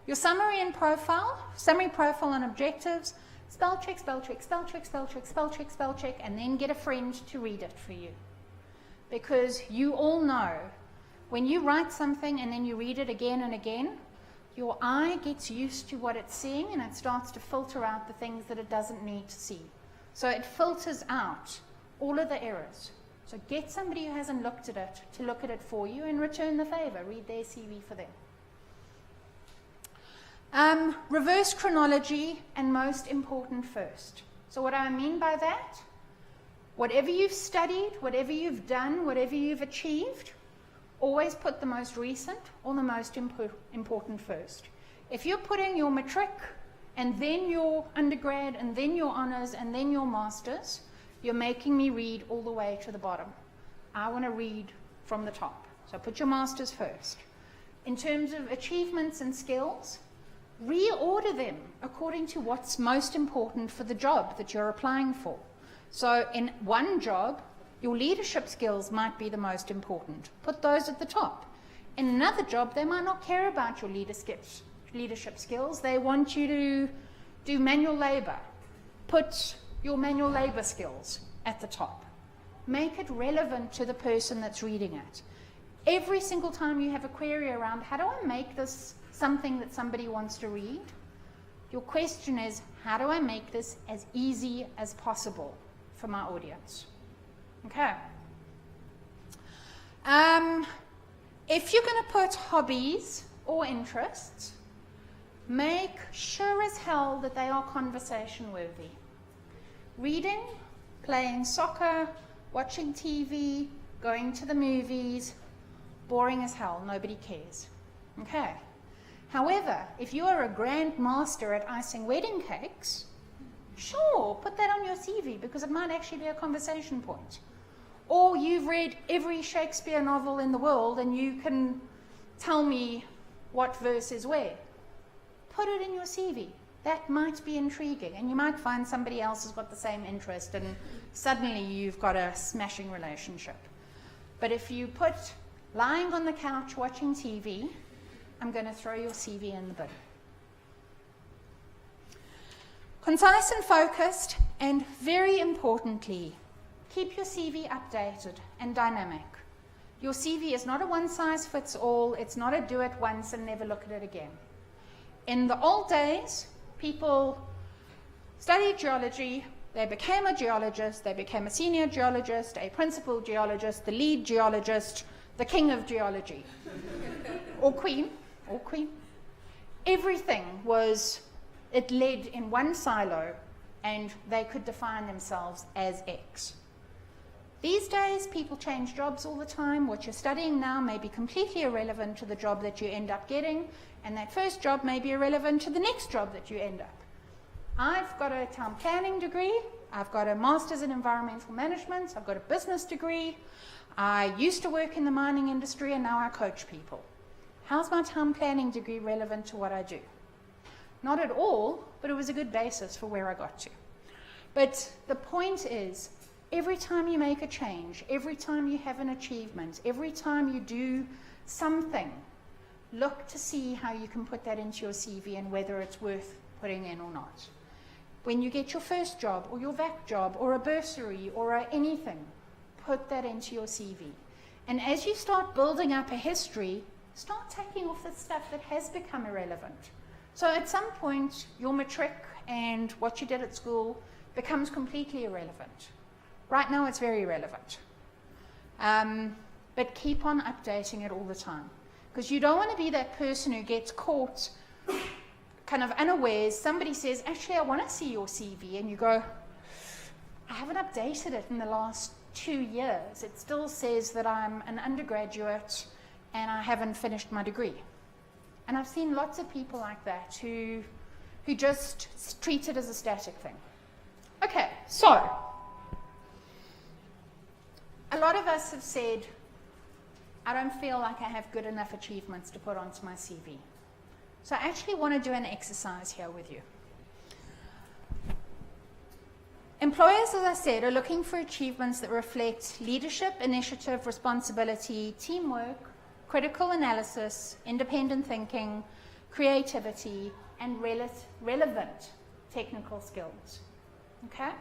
Your summary and profile, summary, profile, and objectives. Spell check, spell check, spell check, spell check, spell check, spell check, and then get a friend to read it for you. Because you all know, when you write something and then you read it again and again, your eye gets used to what it's seeing and it starts to filter out the things that it doesn't need to see. So it filters out all of the errors. So get somebody who hasn't looked at it to look at it for you and return the favor. Read their CV for them. Reverse chronology and most important first. So what do I mean by that? Whatever you've studied, whatever you've done, whatever you've achieved, always put the most recent or the most important first. If you're putting your matric and then your undergrad and then your honors and then your masters, you're making me read all the way to the bottom. I want to read from the top. So put your masters first. In terms of achievements and skills, reorder them according to what's most important for the job that you're applying for. So in one job, your leadership skills might be the most important. Put those at the top. In another job, they might not care about your leadership skills. They want you to do manual labor. Put your manual labor skills at the top. Make it relevant to the person that's reading it. Every single time you have a query around, how do I make this something that somebody wants to read? Your question is, how do I make this as easy as possible for my audience? Okay. If you're going to put hobbies or interests, make sure as hell that they are conversation worthy. Reading, playing soccer, watching TV, going to the movies, boring as hell, nobody cares. Okay. However, if you are a grand master at icing wedding cakes, sure, put that on your CV because it might actually be a conversation point. Or you've read every Shakespeare novel in the world and you can tell me what verse is where. Put it in your CV. That might be intriguing, and you might find somebody else has got the same interest and suddenly you've got a smashing relationship. But if you put lying on the couch watching TV, I'm going to throw your CV in the bin. Concise and focused, and very importantly, keep your CV updated and dynamic. Your CV is not a one-size-fits-all. It's not a do it once and never look at it again. In the old days, people studied geology, they became a geologist, they became a senior geologist, a principal geologist, the lead geologist, the king of geology, or queen. Everything was, it led in one silo and they could define themselves as X. These days, people change jobs all the time. What you're studying now may be completely irrelevant to the job that you end up getting, and that first job may be irrelevant to the next job that you end up. I've got a town planning degree, I've got a master's in environmental management, I've got a business degree, I used to work in the mining industry and now I coach people. How's my town planning degree relevant to what I do? Not at all, but it was a good basis for where I got to. But the point is, every time you make a change, every time you have an achievement, every time you do something, look to see how you can put that into your CV and whether it's worth putting in or not. When you get your first job or your VAC job or a bursary or anything, put that into your CV. And as you start building up a history, start taking off the stuff that has become irrelevant. So at some point, your matric and what you did at school becomes completely irrelevant. Right now, it's very relevant. But keep on updating it all the time. Because you don't want to be that person who gets caught kind of unawares. Somebody says, actually, I want to see your CV. And you go, I haven't updated it in the last 2 years. It still says that I'm an undergraduate and I haven't finished my degree. And I've seen lots of people like that who just treat it as a static thing. Okay, so a lot of us have said, I don't feel like I have good enough achievements to put onto my CV. So I actually want to do an exercise here with you. Employers, as I said, are looking for achievements that reflect leadership, initiative, responsibility, teamwork, critical analysis, independent thinking, creativity, and relevant technical skills. Okay?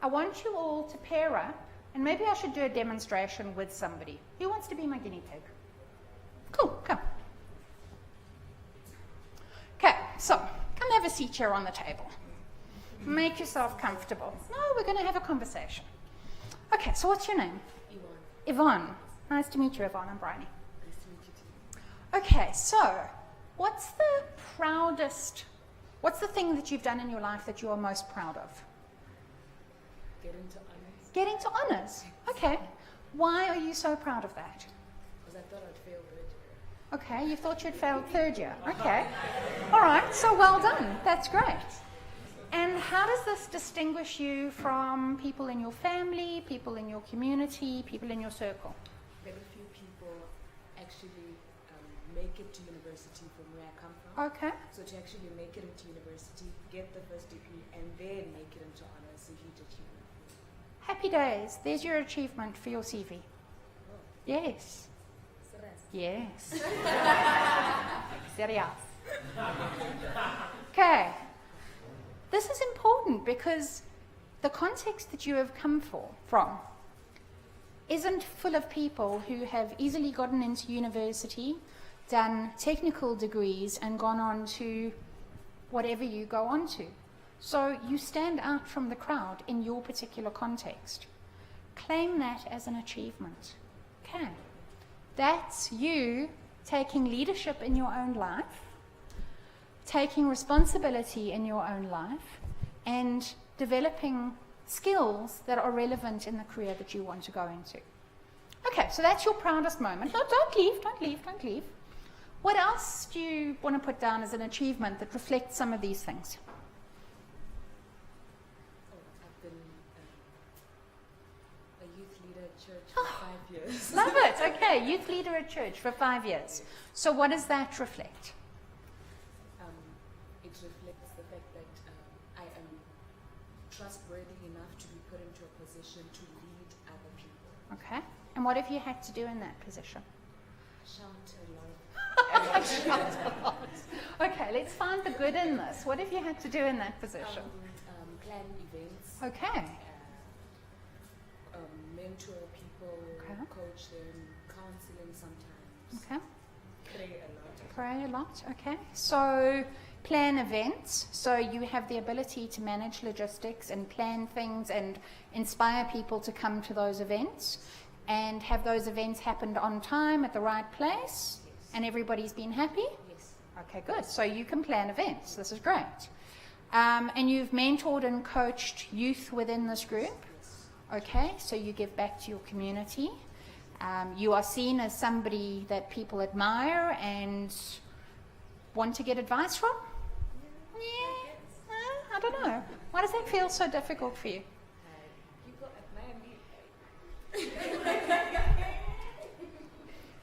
I want you all to pair up, and maybe I should do a demonstration with somebody. Who wants to be my guinea pig? Cool, come. Okay, so come have a seat here on the table. Make yourself comfortable. No, we're going to have a conversation. Okay, so what's your name? Yvonne. Nice to meet you, Yvonne. I'm Briony. Nice to meet you too. Okay, so what's the thing that you've done in your life that you are most proud of? Get into honors. Getting to honors. Okay. Why are you so proud of that? Because I thought I'd fail third year. Okay, you thought you'd failed third year. Okay. All right, so well done. That's great. And how does this distinguish you from people in your family, people in your community, people in your circle? Very few people actually make it to university from where I come from. Okay. So to actually make it into university, get the first degree, and then make it into honors is a huge achievement. Happy days. There's your achievement for your CV. Oh. Yes. Yes. Serious. Okay. This is important because the context that you have come from isn't full of people who have easily gotten into university, done technical degrees, and gone on to whatever you go on to. So you stand out from the crowd in your particular context. Claim that as an achievement. Okay. That's you taking leadership in your own life, taking responsibility in your own life, and developing skills that are relevant in the career that you want to go into. Okay, so that's your proudest moment. No, don't leave. What else do you want to put down as an achievement that reflects some of these things? I've been a youth leader at church for 5 years. Love it. Okay, youth leader at church for 5 years. So what does that reflect? It reflects the fact that I am trustworthy enough to be put into a position to lead other people. Okay. And what have you had to do in that position? Shout a lot. Okay, let's find the good in this. What have you had to do in that position? Plan events. Okay. Mentor people, Okay. coach them, counseling sometimes. Okay. Pray a lot. Pray a lot. Okay. So plan events. So you have the ability to manage logistics and plan things and inspire people to come to those events and have those events happened on time at the right place. Yes. And everybody's been happy? Yes. Okay, good. So you can plan events. This is great. And you've mentored and coached youth within this group? Yes. Okay, so you give back to your community. You are seen as somebody that people admire and want to get advice from? Yeah, I don't know. Why does that feel so difficult for you? People admire me.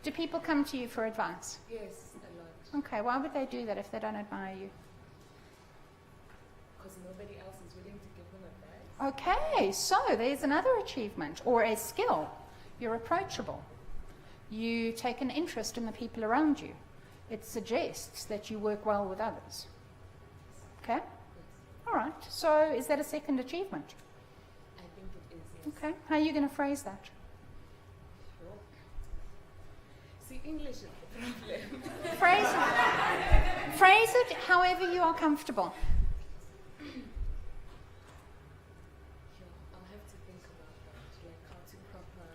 Do Do people come to you for advice? Yes, a lot. Okay, why would they do that if they don't admire you? Because nobody else is willing to give them advice. Okay, so there's another achievement or a skill. You're approachable. You take an interest in the people around you. It suggests that you work well with others. Okay? All right, so is that a second achievement? I think it is, yes. Okay, how are you going to phrase that? Sure. See, English is the problem. Phrase it however you are comfortable. Sure, I'll have to think about that, like how to proper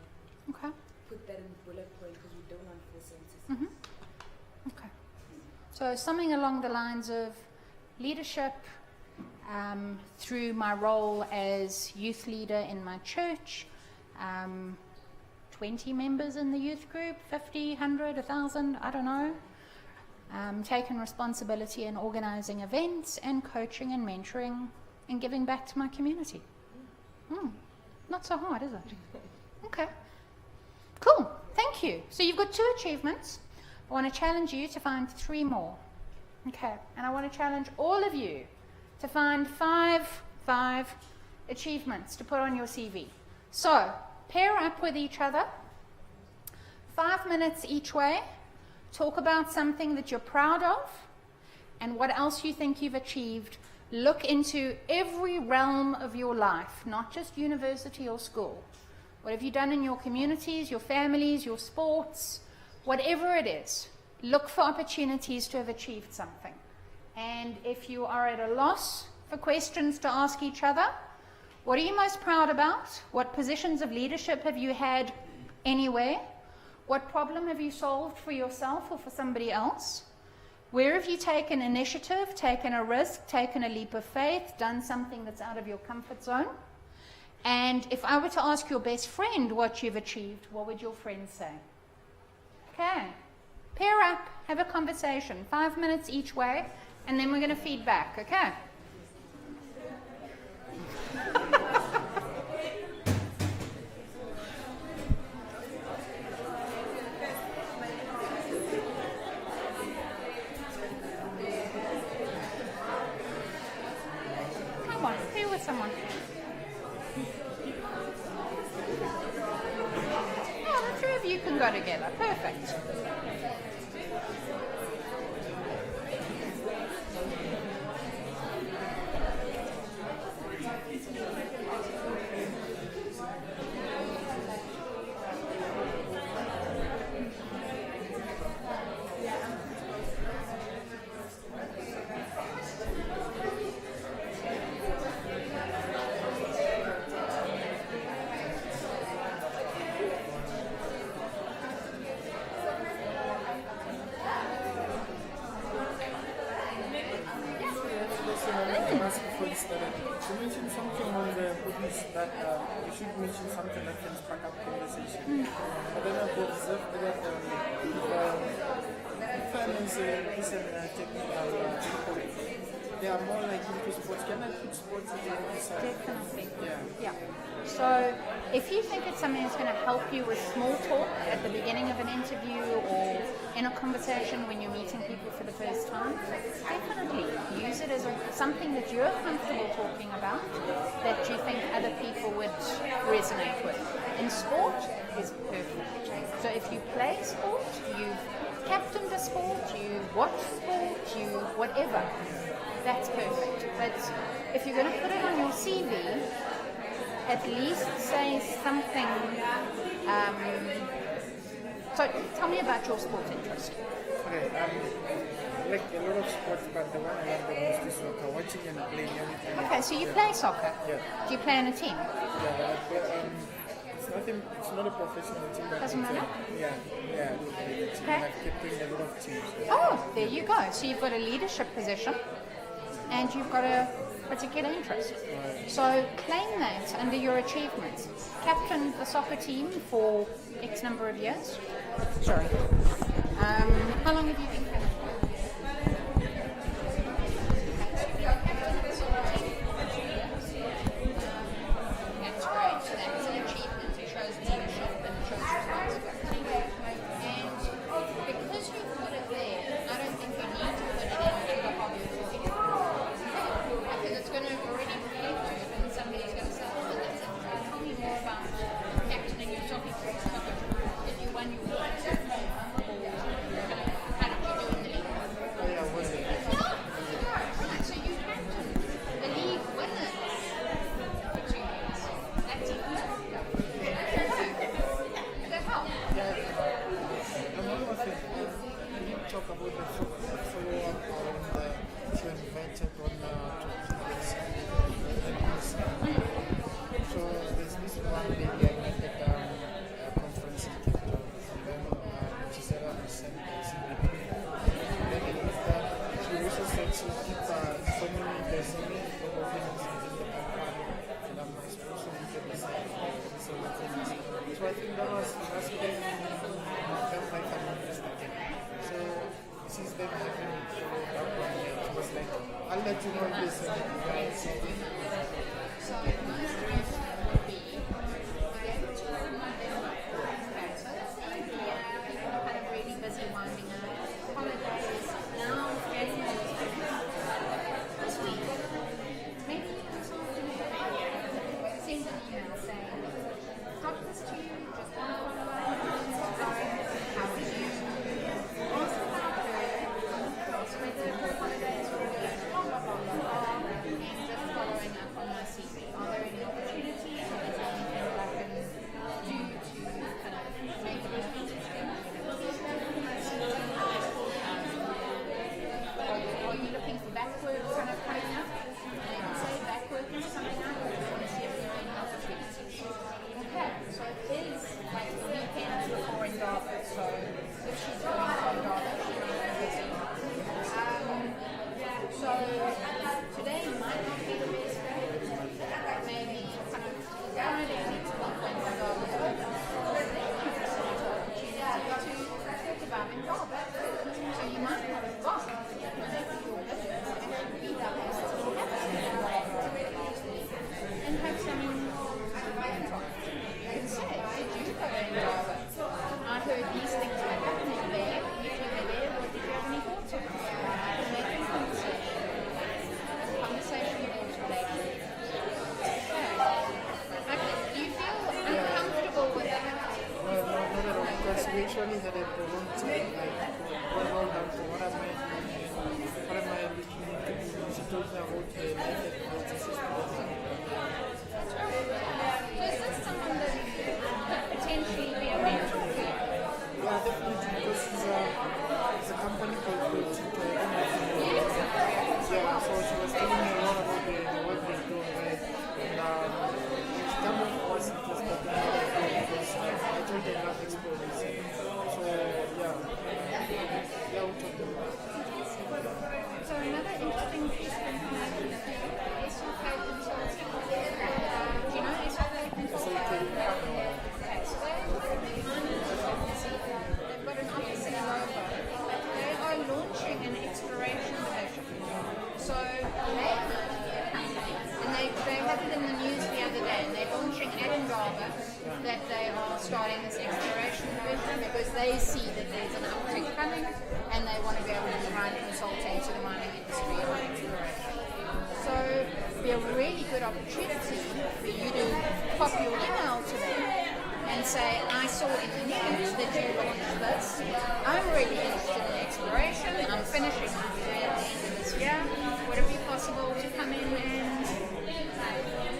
Okay. put that in bullet point because we don't want full sentences. Mm-hmm. Okay. So something along the lines of leadership through my role as youth leader in my church, 20 members in the youth group, 50, 100, 1,000, I don't know. Taking responsibility in organizing events and coaching and mentoring and giving back to my community. Not so hard, is it? Okay. Cool. Thank you. So you've got 2 achievements. I want to challenge you to find 3 more. Okay. And I want to challenge all of you to find 5 achievements to put on your CV. So pair up with each other. 5 minutes each way. Talk about something that you're proud of and what else you think you've achieved. Look into every realm of your life, not just university or school. What have you done in your communities, your families, your sports, whatever it is. Look for opportunities to have achieved something. And if you are at a loss for questions to ask each other, what are you most proud about? What positions of leadership have you had anywhere? What problem have you solved for yourself or for somebody else? Where have you taken initiative, taken a risk, taken a leap of faith, done something that's out of your comfort zone? And if I were to ask your best friend what you've achieved, what would your friend say? Okay. Pair up, have a conversation, 5 minutes each way, and then we're going to feed back, okay? Come on, be with someone. Oh, the 3 of you can go together. Perfect. You mentioned something on the hobbies that you should mention something that can spark up conversation. I don't know if you observed that finance is a technical people. They are more like into sports. Can I put sports into this? Definitely. Yeah. So if you think it's something that's going to help you with small talk at the beginning of an interview or in a conversation when you're meeting people for the first time, definitely use it as something that you're comfortable talking about that you think other people would resonate with. In sport is perfect. So if you play sport, you've captained a sport, you watch sport, you whatever, that's perfect. But if you're going to put it on your CV, at least say something. So tell me about your sport interest. Okay, like a lot of sports, but the one I love the most is soccer, watching and playing every time. Okay, so you play soccer? Yeah. Do you play in a team? Yeah, but it's not a professional team. But Doesn't matter? Yeah. Okay. I've kept playing a lot of teams. Oh, there you go. So you've got a leadership position and you've got a particular interest. So claim that under your achievements. Captain the soccer team for X number of years. Sorry. How long have you been captain? That's great. So that's an achievement. It shows leadership and it shows responsibility. And So I think that was been felt like an interesting thing. So since then I haven't followed up on it. It was like, I'll let you know if there's anything else. So my suggestion would be go to November. Okay, so that's the end of the year. People are kind of really busy winding up. Holidays. Now getting this week. Maybe this afternoon. Send an email saying, got this to you, just want to follow up. How are you? Ask about her. So whether her holiday is already blah blah blah blah blah. And just following up on my CV. Are there any opportunities? Is there anything that I can do to kind of make a difference? Are you looking for back work kind of coming up? And I say back work is coming up. I want to see if there are any opportunities. Okay, so it is like the weekend before in Dartford, so if she's going from Dartford, she might be busy. So today might not be the best day. Maybe kind of Friday next week when the Dartford is open. Opportunity to talk about in Dartford. So you might not have gone. And have some and say, did you go in Java? I heard these things were happening there. If you were there, what did you have any thoughts on? And they can conversation with each other. Okay, do you feel uncomfortable with that? No, not at all, because we actually had a problem to like roll down to what am I looking into. She told me about the life experiences. So is this someone that could potentially be a mentor for you? Yeah, definitely, because it's a company called Wits. Yeah, so she was telling me a lot about the work they're doing, right? And she kind of was interested in what they do because I told her enough experience. So, yeah, we'll talk about it. So another interesting piece of information is SOK Consulting. Do you know SOK Consulting? Okay, so they've got an office in Liber, but they are launching an exploration division. So they and they had it in the news the other day, and they're launching at Indaba that they are starting this exploration division because they see that there's an uptick coming and they want to be able to provide consulting to the mining industry on exploration. So it'd be a really good opportunity for you to pop your email to them and say, I saw in the news that you launched this. I'm really interested in exploration. I'm finishing my career at the end of this year. Would it be possible to come in and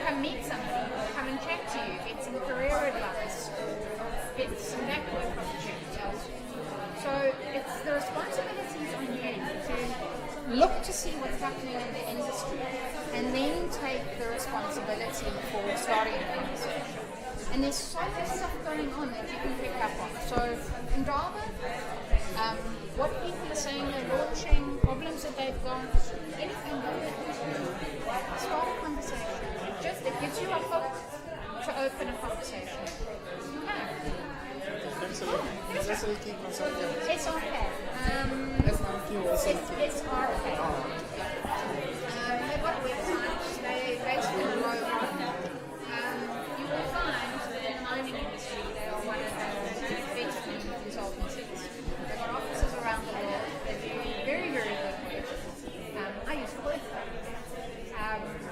come meet somebody, or come and chat to you, get some career advice, get some network opportunities? So it's the responsibilities on you to look to see what's happening in the industry and then take the responsibility for starting a conversation. And there's so much stuff going on that you can pick up on. So in Darwin, what people are saying they're launching, problems that they've got, anything good. Start a conversation. It gives you a hook to open a conversation. Okay. Absolutely. It's SLK Consulting. It's okay. SLK or SLK? It's RK. They've got a website. They basically mobile. You will find that in the mining industry they are one of the best consultancies. They've got offices around the world. They do very, very good work. I used to work for them,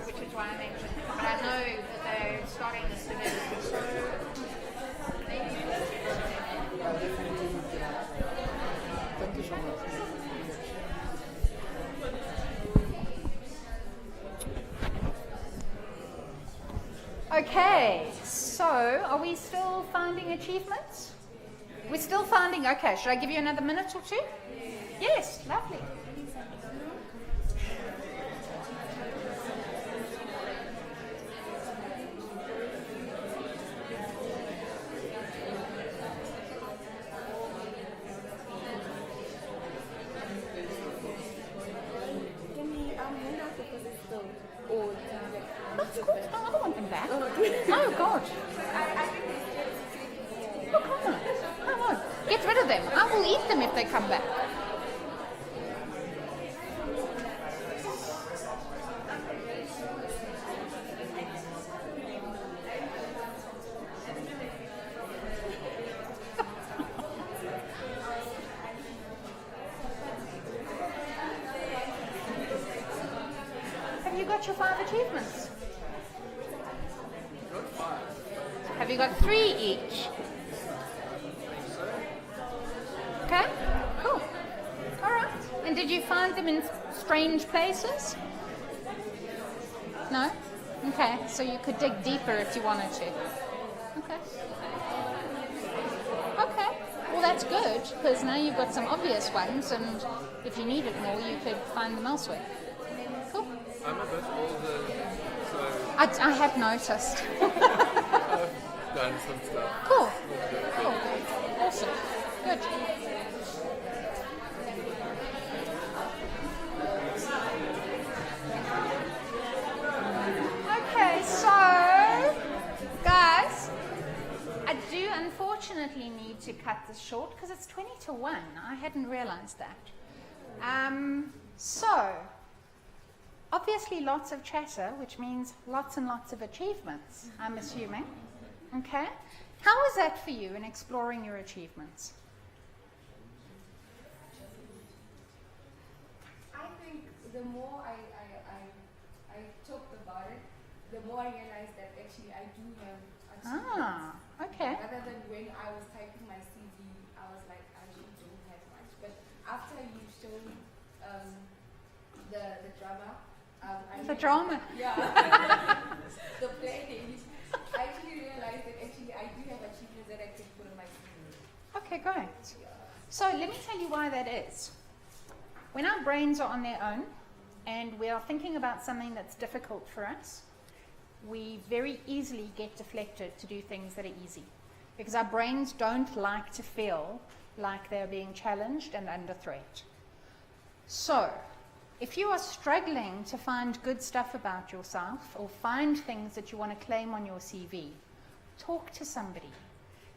which is why I mentioned it. But I know that they're starting this division. So maybe Thank you so much. Okay, so are we still finding achievements? We're still finding, okay, should I give you another minute or two? Yes, lovely. Of course, no, I don't want them back. Oh, God. I think it's them. I will eat them if they come back. Have you got your 5 achievements? Have you got 3 each? Okay, cool. All right. And did you find them in strange places? No? Okay, so you could dig deeper if you wanted to. Okay. Okay, well that's good, because now you've got some obvious ones, and if you needed more, you could find them elsewhere. Cool. I'm a bit older, so I have noticed. I've done some stuff. Cool. Cool. Awesome. Good. Okay, so guys, I do unfortunately need to cut this short because it's 20 to 1. I hadn't realized that. So obviously lots of chatter, which means lots and lots of achievements, I'm assuming. Okay? How was that for you in exploring your achievements? I think the more I talked about it, the more I realized that actually I do have achievements. Ah, okay. Rather than when I was typing my CV, I was like, I actually don't have much. But after you showed the drama, The drama. Yeah. The playing. I actually realized that actually I do have achievements that I could put on my CV. Okay, great. So let me tell you why that is. When our brains are on their own and we are thinking about something that's difficult for us, we very easily get deflected to do things that are easy, because our brains don't like to feel like they're being challenged and under threat. So if you are struggling to find good stuff about yourself or find things that you want to claim on your CV, talk to somebody.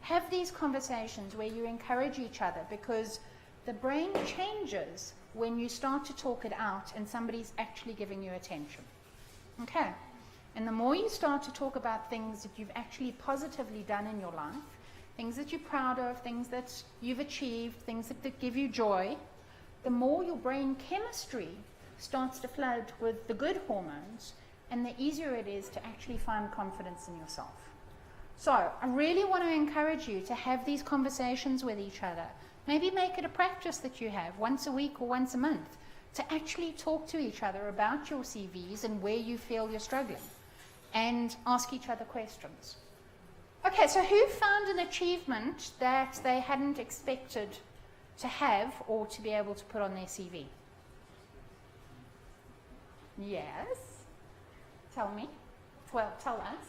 Have these conversations where you encourage each other, because the brain changes when you start to talk it out and somebody's actually giving you attention. Okay? And the more you start to talk about things that you've actually positively done in your life, things that you're proud of, things that you've achieved, things that give you joy, the more your brain chemistry starts to flood with the good hormones, and the easier it is to actually find confidence in yourself. So I really want to encourage you to have these conversations with each other. Maybe make it a practice that you have once a week or once a month to actually talk to each other about your CVs and where you feel you're struggling, and ask each other questions. Okay, so who found an achievement that they hadn't expected to have or to be able to put on their CV? Yes. Tell me. Well, tell us.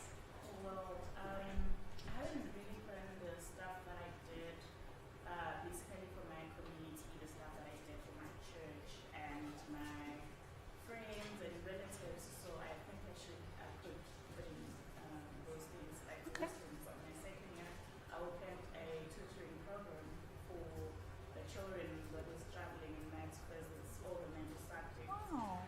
Well, I haven't really planned the stuff that I did, basically for my community, the stuff that I did for my church and my friends and relatives. So I think I could put in those things. Like, for instance, on my second year, I opened a tutoring program for the children that was traveling in maths classes, all the mental subjects. Oh.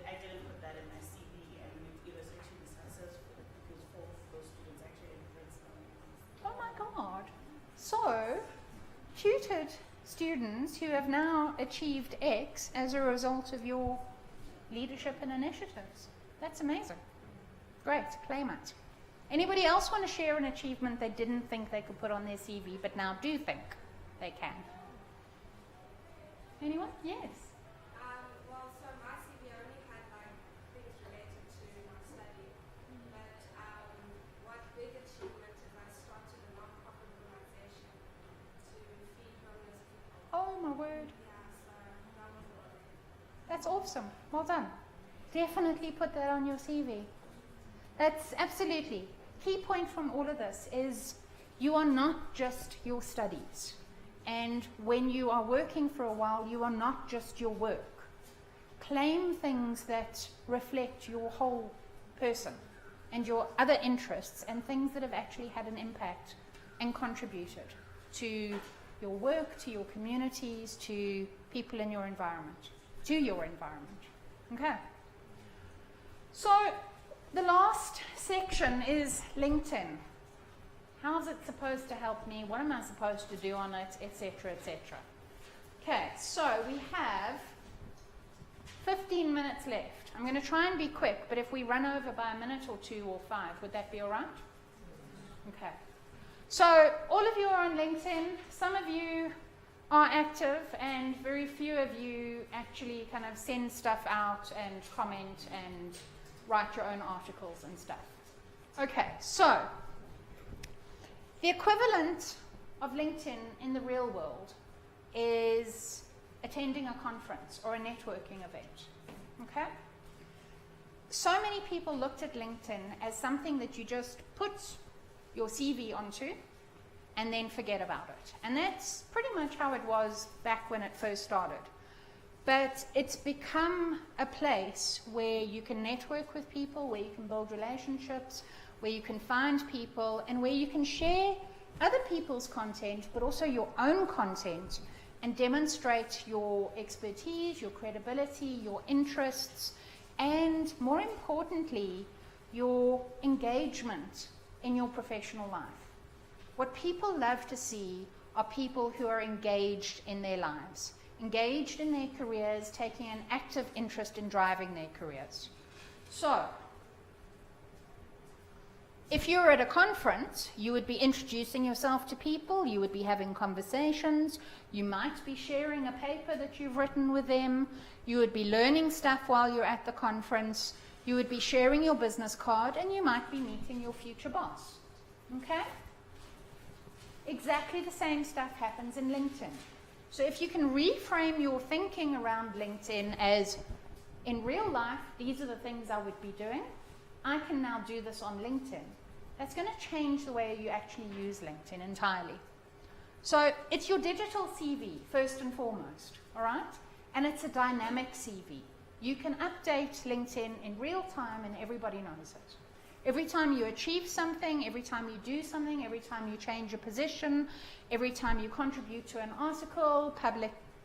I didn't put that in my CV, and it was actually successful because 4 of those students actually ended up. Oh my God. So, tutored students who have now achieved X as a result of your leadership and initiatives. That's amazing. Great, claim it. Anybody else want to share an achievement they didn't think they could put on their CV but now do think they can? Anyone? Yes. Well, so my CV only had like things related to my study, but what big achievement is I started a non-profit organization to feed homeless people. Oh my word. Yeah, so that was a lot. That's awesome. Well done. Definitely put that on your CV. That's absolutely. Key point from all of this is you are not just your studies. And when you are working for a while, you are not just your work. Claim things that reflect your whole person and your other interests and things that have actually had an impact and contributed to your work, to your communities, to people in your environment, to your environment. Okay? So the last section is LinkedIn. How's it supposed to help me? What am I supposed to do on it, etc., etc.? Okay, so we have 15 minutes left. I'm going to try and be quick, but if we run over by a minute or 2 or 5, would that be all right? Okay. So all of you are on LinkedIn. Some of you are active, and very few of you actually kind of send stuff out and comment and write your own articles and stuff. Okay, so the equivalent of LinkedIn in the real world is attending a conference or a networking event. Okay? So many people looked at LinkedIn as something that you just put your CV onto and then forget about it. And that's pretty much how it was back when it first started. But it's become a place where you can network with people, where you can build relationships, where you can find people, and where you can share other people's content, but also your own content, and demonstrate your expertise, your credibility, your interests, and more importantly, your engagement in your professional life. What people love to see are people who are engaged in their lives, engaged in their careers, taking an active interest in driving their careers. So, if you're at a conference, you would be introducing yourself to people, you would be having conversations, you might be sharing a paper that you've written with them, you would be learning stuff while you're at the conference, you would be sharing your business card, and you might be meeting your future boss. Okay? Exactly the same stuff happens in LinkedIn. So if you can reframe your thinking around LinkedIn as, in real life, these are the things I would be doing, I can now do this on LinkedIn. That's going to change the way you actually use LinkedIn entirely. So it's your digital CV, first and foremost, all right? And it's a dynamic CV. You can update LinkedIn in real time, and everybody knows it. Every time you achieve something, every time you do something, every time you change your position, every time you contribute to an article,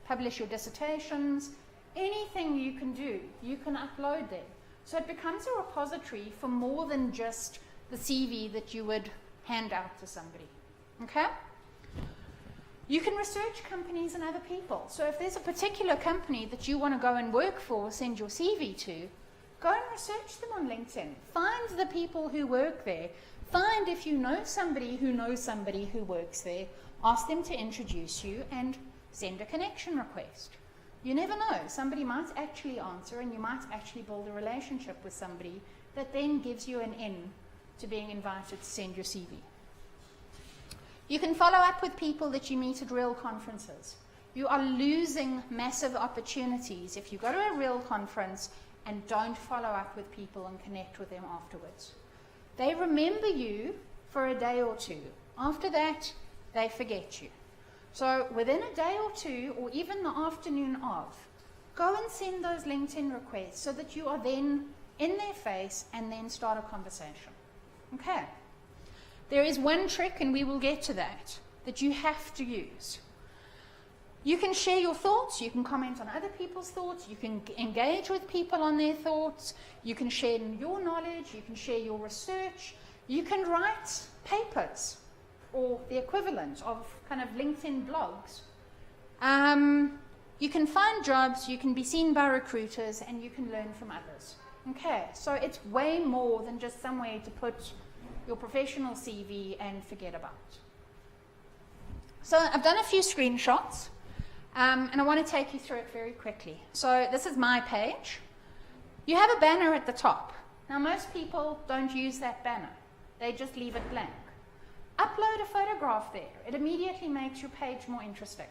publish your dissertations, anything you can do, you can upload there. So it becomes a repository for more than just the CV that you would hand out to somebody. Okay? You can research companies and other people. So if there's a particular company that you want to go and work for, send your CV to, go and research them on LinkedIn. Find the people who work there. Find if you know somebody who works there. Ask them to introduce you and send a connection request. You never know. Somebody might actually answer, and you might actually build a relationship with somebody that then gives you an in to being invited to send your CV. You can follow up with people that you meet at real conferences. You are losing massive opportunities if you go to a real conference and don't follow up with people and connect with them afterwards. They remember you for a day or two. After that, they forget you. So within a day or two, or even the afternoon of, go and send those LinkedIn requests so that you are then in their face and then start a conversation. Okay. There is one trick, and we will get to that, that you have to use. You can share your thoughts, you can comment on other people's thoughts, you can engage with people on their thoughts, you can share your knowledge, you can share your research, you can write papers, or the equivalent of kind of LinkedIn blogs. You can find jobs, you can be seen by recruiters, and you can learn from others. Okay, so it's way more than just some way to put your professional CV and forget about. So I've done a few screenshots, and I want to take you through it very quickly. So this is my page. You have a banner at the top. Now most people don't use that banner. They just leave it blank. Upload a photograph there. It immediately makes your page more interesting.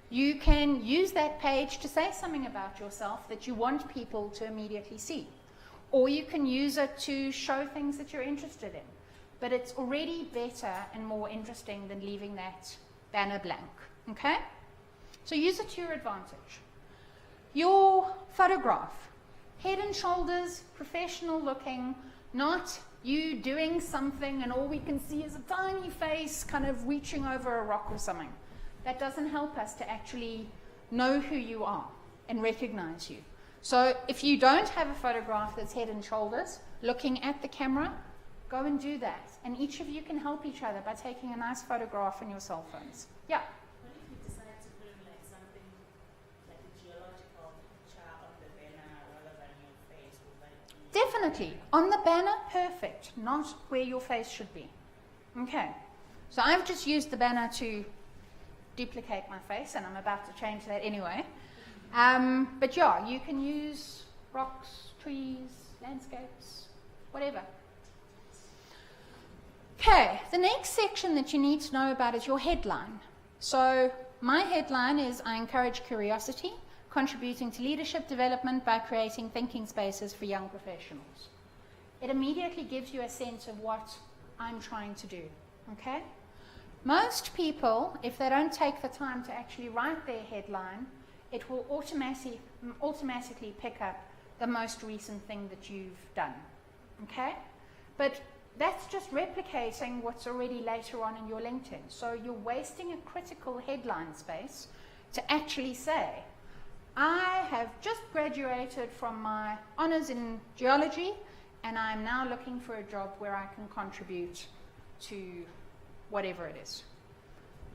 You can use that page to say something about yourself that you want people to immediately see. Or you can use it to show things that you're interested in. But it's already better and more interesting than leaving that banner blank. Okay? So use it to your advantage. Your photograph. Head and shoulders, professional looking, not you doing something and all we can see is a tiny face kind of reaching over a rock or something. that doesn't help us to actually know who you are and recognize you. So if you don't have a photograph that's head and shoulders, looking at the camera, go and do that. And each of you can help each other by taking a nice photograph on your cell phones. Yeah? What if you decide to put in like something like a geological picture on the banner rather than your face? Would that be Definitely. On the banner, perfect. Not where your face should be. Okay. So I've just used the banner to duplicate my face, and I'm about to change that anyway. But yeah, you can use rocks, trees, landscapes, whatever. Okay, the next section that you need to know about is your headline. So my headline is I encourage curiosity, contributing to leadership development by creating thinking spaces for young professionals. It immediately gives you a sense of what I'm trying to do, okay? Most people, if they don't take the time to actually write their headline, it will automatically pick up the most recent thing that you've done, okay? But that's just replicating what's already later on in your LinkedIn. So you're wasting a critical headline space to actually say, I have just graduated from my honors in geology, and I'm now looking for a job where I can contribute to whatever it is.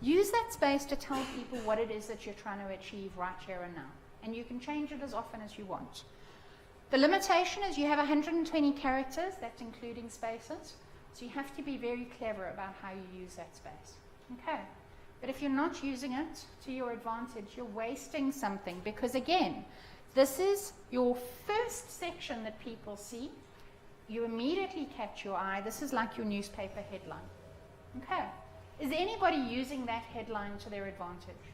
Use that space to tell people what it is that you're trying to achieve right here and now. And you can change it as often as you want. The limitation is you have 120 characters, that's including spaces. So you have to be very clever about how you use that space. Okay. But if you're not using it to your advantage, you're wasting something. Because again, this is your first section that people see. You immediately catch your eye. This is like your newspaper headline. Okay. Is anybody using that headline to their advantage?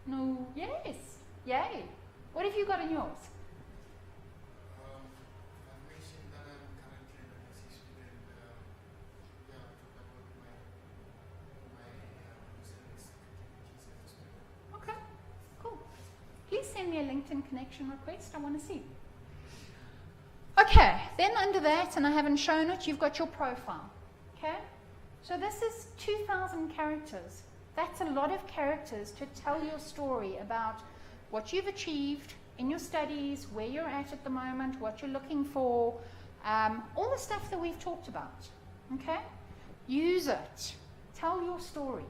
No. Yes. Yay. What have you got in yours? I've mentioned that I'm currently an MSc student. Talk about my Okay. Cool. Please send me a LinkedIn connection request. I want to see. Okay. Then under that, and I haven't shown it, you've got your profile. Okay. So this is 2,000 characters. That's a lot of characters to tell your story about what you've achieved in your studies, where you're at the moment, what you're looking for, all the stuff that we've talked about. Okay? Use it. Tell your story.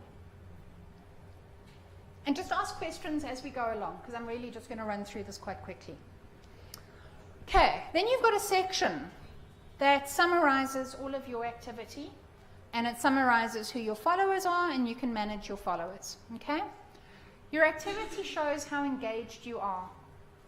And just ask questions as we go along, because I'm really just going to run through this quite quickly. Okay, then you've got a section that summarizes all of your activity. And it summarizes who your followers are, and you can manage your followers, okay? Your activity shows how engaged you are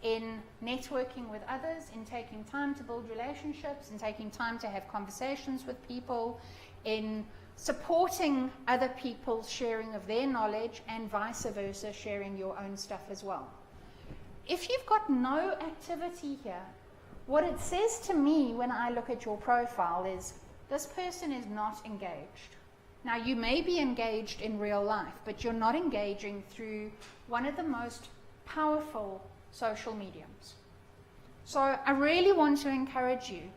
in networking with others, in taking time to build relationships, in taking time to have conversations with people, in supporting other people's sharing of their knowledge, and vice versa, sharing your own stuff as well. If you've got no activity here, what it says to me when I look at your profile is, this person is not engaged. Now, you may be engaged in real life, but you're not engaging through one of the most powerful social mediums. So I really want to encourage you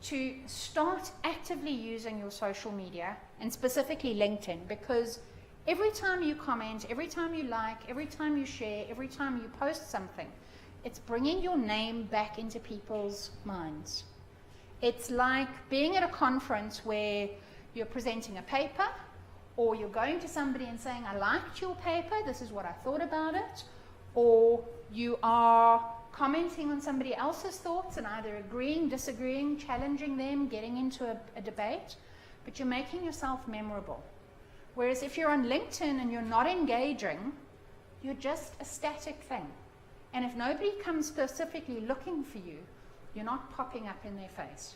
to start actively using your social media, and specifically LinkedIn, because every time you comment, every time you like, every time you share, every time you post something, it's bringing your name back into people's minds. It's like being at a conference where you're presenting a paper, or you're going to somebody and saying, I liked your paper, this is what I thought about it, or you are commenting on somebody else's thoughts and either agreeing, disagreeing, challenging them, getting into a debate, but you're making yourself memorable. Whereas if you're on LinkedIn and you're not engaging, you're just a static thing. And if nobody comes specifically looking for you, you're not popping up in their face.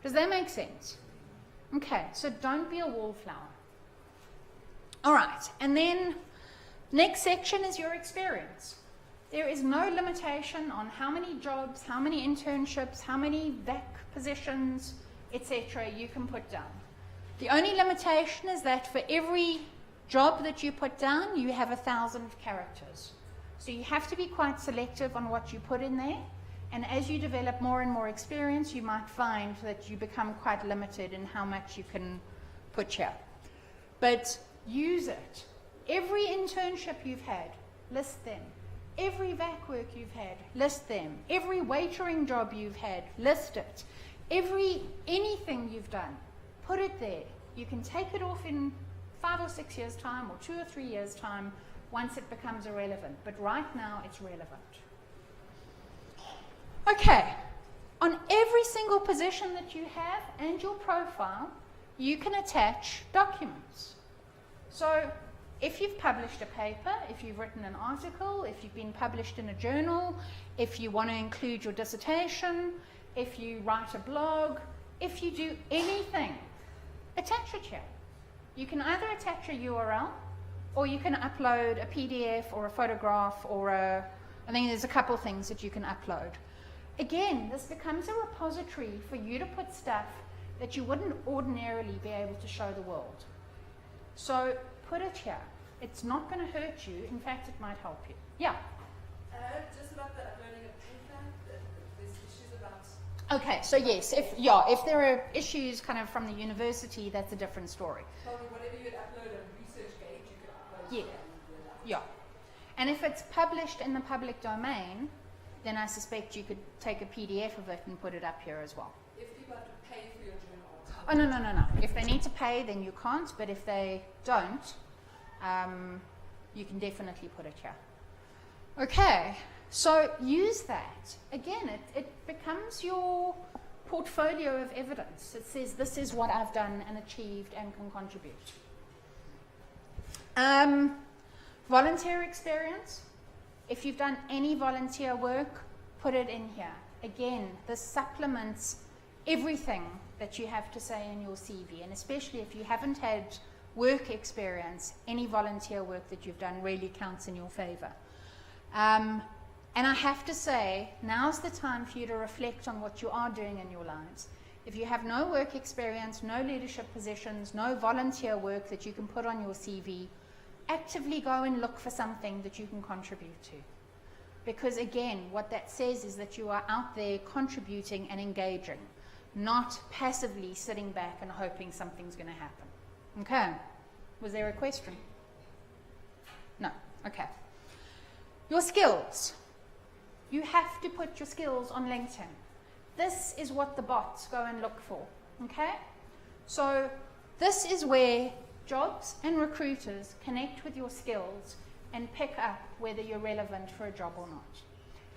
Does that make sense? Okay, so don't be a wallflower. All right, and then next section is your experience. There is no limitation on how many jobs, how many internships, how many VAC positions, etc. you can put down. The only limitation is that for every job that you put down, you have 1,000 characters. So you have to be quite selective on what you put in there. And as you develop more and more experience, you might find that you become quite limited in how much you can put here. But use it. Every internship you've had, list them. Every vac work you've had, list them. Every waitering job you've had, list it. Anything you've done, put it there. You can take it off in 5 or 6 years' time or 2 or 3 years' time once it becomes irrelevant. But right now, it's relevant. Okay. On every single position that you have and your profile, you can attach documents. So if you've published a paper, if you've written an article, if you've been published in a journal, if you want to include your dissertation, if you write a blog, if you do anything, attach it here. You can either attach a URL or you can upload a PDF or a photograph or I think there's a couple things that you can upload. Again, this becomes a repository for you to put stuff that you wouldn't ordinarily be able to show the world. So put it here. It's not going to hurt you. In fact, it might help you. Yeah? Just about the uploading of paper, there's issues about... Okay, so yes, if there are issues kind of from the university, that's a different story. Probably whatever you'd upload on ResearchGate, you could upload Yeah. here. Yeah. And if it's published in the public domain, then I suspect you could take a PDF of it and put it up here as well. If people have to pay for your journal. Oh, no. If they need to pay, then you can't, but if they don't, you can definitely put it here. Okay, so use that. Again, it becomes your portfolio of evidence. It says, this is what I've done and achieved and can contribute. Volunteer experience. If you've done any volunteer work, put it in here. Again, this supplements everything that you have to say in your CV, and especially if you haven't had work experience, any volunteer work that you've done really counts in your favor. And I have to say, now's the time for you to reflect on what you are doing in your lives. If you have no work experience, no leadership positions, no volunteer work that you can put on your CV, actively go and look for something that you can contribute to. Because again, what that says is that you are out there contributing and engaging, not passively sitting back and hoping something's going to happen. Okay. Was there a question? No. Okay. Your skills. You have to put your skills on LinkedIn. This is what the bots go and look for. Okay? So this is where jobs and recruiters connect with your skills and pick up whether you're relevant for a job or not.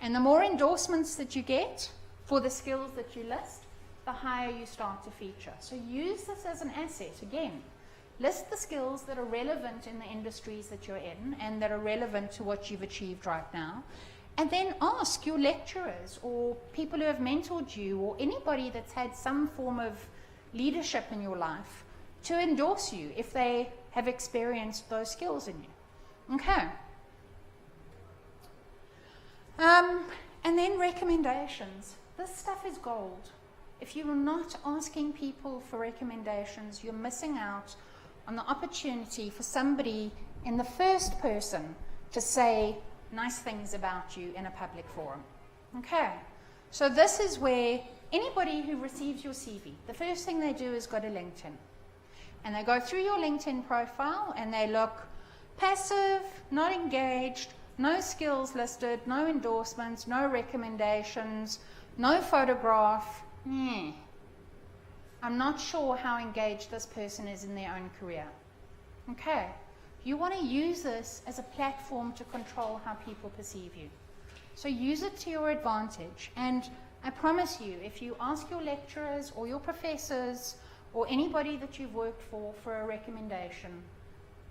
And the more endorsements that you get for the skills that you list, the higher you start to feature. So use this as an asset. Again, list the skills that are relevant in the industries that you're in and that are relevant to what you've achieved right now. And then ask your lecturers or people who have mentored you or anybody that's had some form of leadership in your life to endorse you if they have experienced those skills in you. Okay. And then recommendations. This stuff is gold. If you're not asking people for recommendations, you're missing out on the opportunity for somebody in the first person to say nice things about you in a public forum. Okay. So this is where anybody who receives your CV, the first thing they do is go to LinkedIn. And they go through your LinkedIn profile and they look passive, not engaged, no skills listed, no endorsements, no recommendations, no photograph. I'm not sure how engaged this person is in their own career. Okay. You want to use this as a platform to control how people perceive you. So use it to your advantage. And I promise you, if you ask your lecturers or your professors or anybody that you've worked for a recommendation,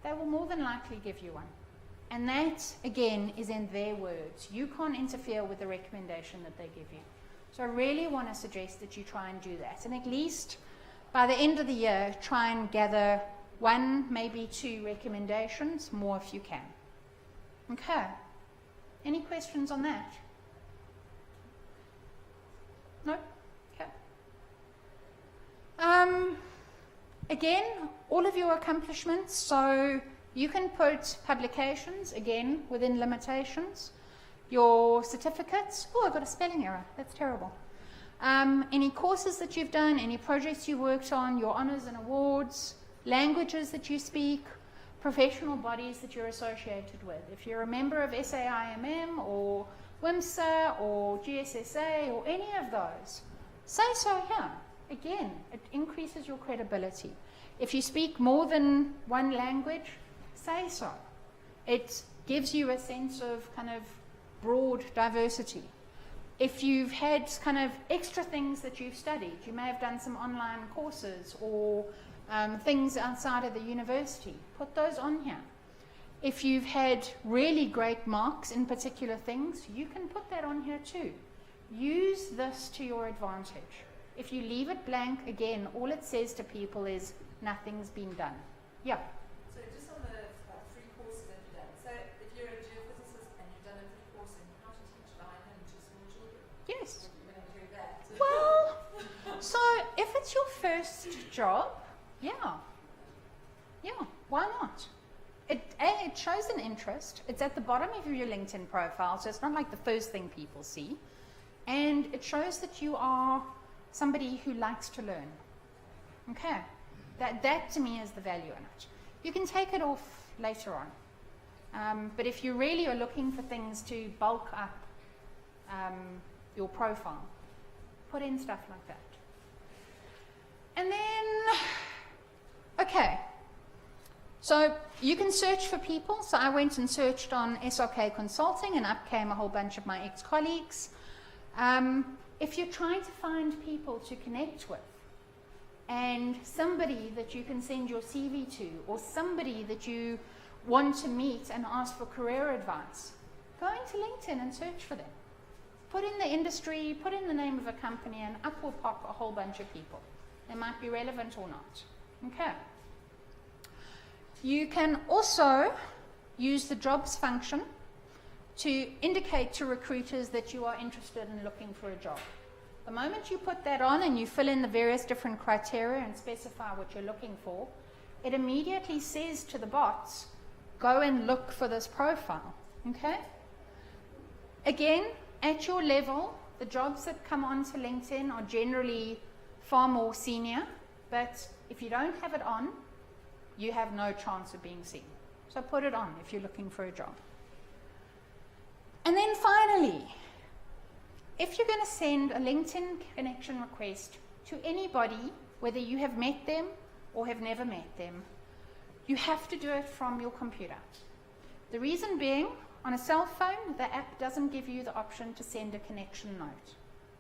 they will more than likely give you one. And that, again, is in their words. You can't interfere with the recommendation that they give you. So I really want to suggest that you try and do that. And at least by the end of the year, try and gather 1, maybe 2 recommendations, more if you can. Okay. Any questions on that? No? Okay. Again, all of your accomplishments, so you can put publications, again, within limitations. Your certificates, oh, I got a spelling error, that's terrible. Any courses that you've done, any projects you worked on, your honors and awards, languages that you speak, professional bodies that you're associated with. If you're a member of SAIMM or WIMSA or GSSA or any of those, say so here. Again, it increases your credibility. If you speak more than one language, say so. It gives you a sense of kind of broad diversity. If you've had kind of extra things that you've studied, you may have done some online courses or things outside of the university, put those on here. If you've had really great marks in particular things, you can put that on here too. Use this to your advantage. If you leave it blank, again, all it says to people is nothing's been done. Yeah. So just on the free courses that you've done, so if you're a geophysicist and you've done a free course in how to teach Liber to small children, Yes. you're going to do that. Well, so if it's your first job, yeah, why not? It shows an interest. It's at the bottom of your LinkedIn profile, so it's not like the first thing people see. And it shows that you are somebody who likes to learn. Okay, that to me is the value in it. You can take it off later on. But if you really are looking for things to bulk up your profile, put in stuff like that. And then, okay, so you can search for people. So I went and searched on SRK Consulting, and up came a whole bunch of my ex-colleagues. If you're trying to find people to connect with, and somebody that you can send your CV to, or somebody that you want to meet and ask for career advice, go into LinkedIn and search for them. Put in the industry, put in the name of a company, and up will pop a whole bunch of people. They might be relevant or not. Okay. You can also use the jobs function to indicate to recruiters that you are interested in looking for a job. The moment you put that on and you fill in the various different criteria and specify what you're looking for, it immediately says to the bots, go and look for this profile. Okay? Again, at your level, the jobs that come onto LinkedIn are generally far more senior, but if you don't have it on, you have no chance of being seen. So put it on if you're looking for a job. And then finally, if you're going to send a LinkedIn connection request to anybody, whether you have met them or have never met them, you have to do it from your computer. The reason being, on a cell phone, the app doesn't give you the option to send a connection note.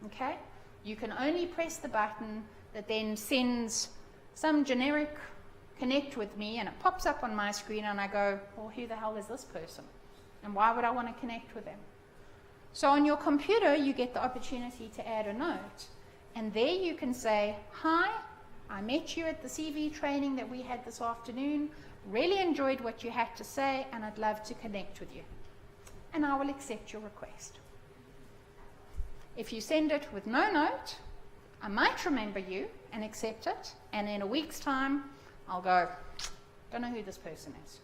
Okay? You can only press the button that then sends some generic connect with me, and it pops up on my screen, and I go, well, who the hell is this person? And why would I want to connect with them? So on your computer, you get the opportunity to add a note. And there you can say, hi, I met you at the CV training that we had this afternoon. Really enjoyed what you had to say, and I'd love to connect with you. And I will accept your request. If you send it with no note, I might remember you and accept it. And in a week's time, I'll go, don't know who this person is.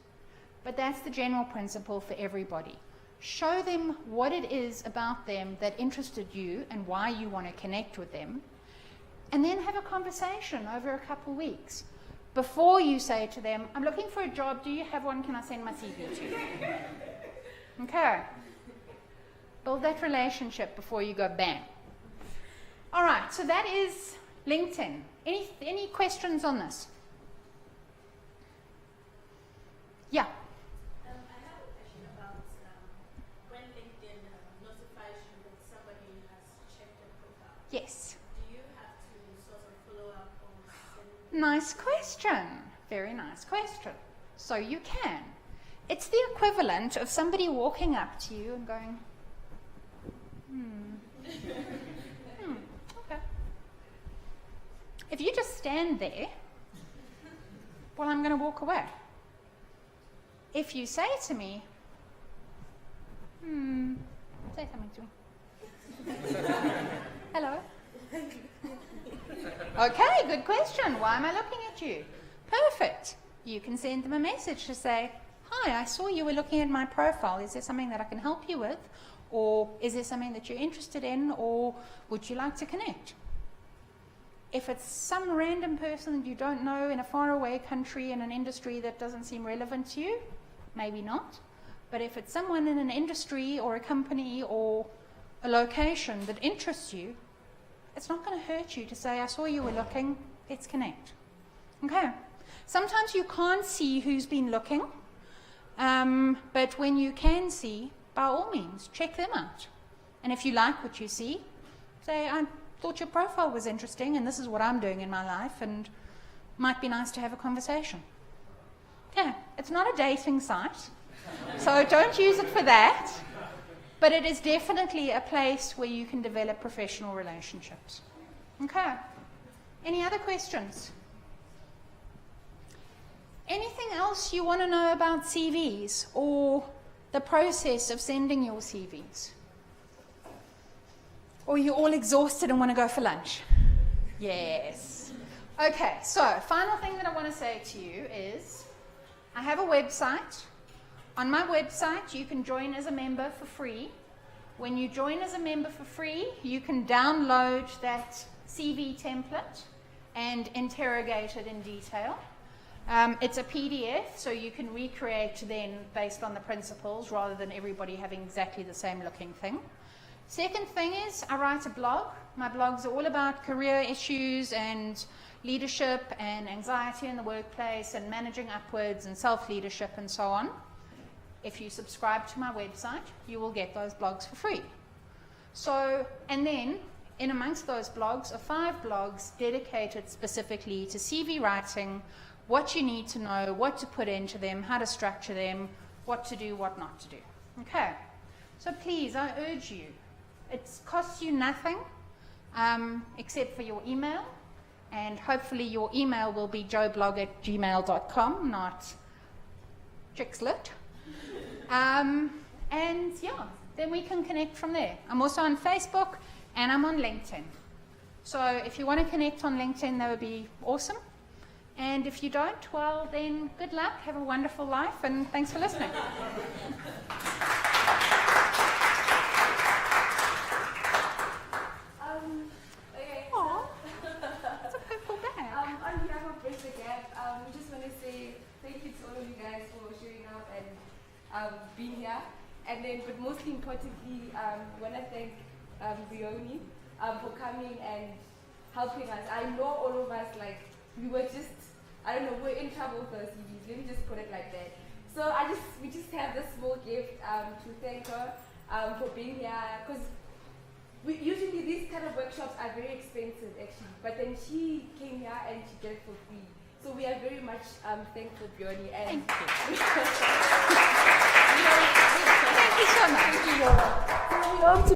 But that's the general principle for everybody. Show them what it is about them that interested you and why you want to connect with them. And then have a conversation over a couple of weeks. Before you say to them, I'm looking for a job, do you have one, can I send my CV to you? Okay. Build that relationship before you go bang. All right, so that is LinkedIn. Any questions on this? Yeah. I have a question about when LinkedIn notifies you that somebody has checked your profile. Yes. Do you have to sort of follow up or send? Nice question. Very nice question. So you can. It's the equivalent of somebody walking up to you and going, okay. If you just stand there, well, I'm going to walk away. If you say to me, say something to me. Hello? Okay, good question. Why am I looking at you? Perfect. You can send them a message to say, hi, I saw you were looking at my profile. Is there something that I can help you with? Or is there something that you're interested in? Or would you like to connect? If it's some random person that you don't know in a faraway country in an industry that doesn't seem relevant to you, maybe not. But if it's someone in an industry or a company or a location that interests you, it's not going to hurt you to say, I saw you were looking, let's connect. Okay. Sometimes you can't see who's been looking, but when you can see, by all means, check them out. And if you like what you see, say, I thought your profile was interesting and this is what I'm doing in my life and might be nice to have a conversation. Okay. It's not a dating site, so don't use it for that. But it is definitely a place where you can develop professional relationships. Okay. Any other questions? Anything else you want to know about CVs or the process of sending your CVs? Or you're all exhausted and want to go for lunch? Yes. Okay, so final thing that I want to say to you is I have a website. On my website, you can join as a member for free. When you join as a member for free, you can download that CV template and interrogate it in detail. It's a PDF, so you can recreate then based on the principles rather than everybody having exactly the same looking thing. Second thing is I write a blog. My blogs are all about career issues and leadership and anxiety in the workplace and managing upwards and self-leadership and so on. If you subscribe to my website, you will get those blogs for free. So, and then in amongst those blogs are 5 blogs dedicated specifically to CV writing, what you need to know, what to put into them, how to structure them, what to do, what not to do. Okay, so please, I urge you, it costs you nothing except for your email, and hopefully your email will be joeblog@gmail.com, not chickslit. And yeah, then we can connect from there. I'm also on Facebook and I'm on LinkedIn. So if you want to connect on LinkedIn, that would be awesome. And if you don't, well then good luck, have a wonderful life, and thanks for listening. Okay. Aww, that's a purple bag. On behalf of Bridge the Gap, we just want to say thank you to all of you guys for showing up and being here. And then, but mostly importantly, I want to thank Briony for coming and helping us. I know all of us, like, we were just, I don't know, we're in trouble with our CVs. Let me just put it like that. So we just have this small gift to thank her for being here. Because usually these kind of workshops are very expensive, actually. But then she came here and she did it for free. So we are very much thankful, Briony. And Thank you. Thank you so much. so we hope to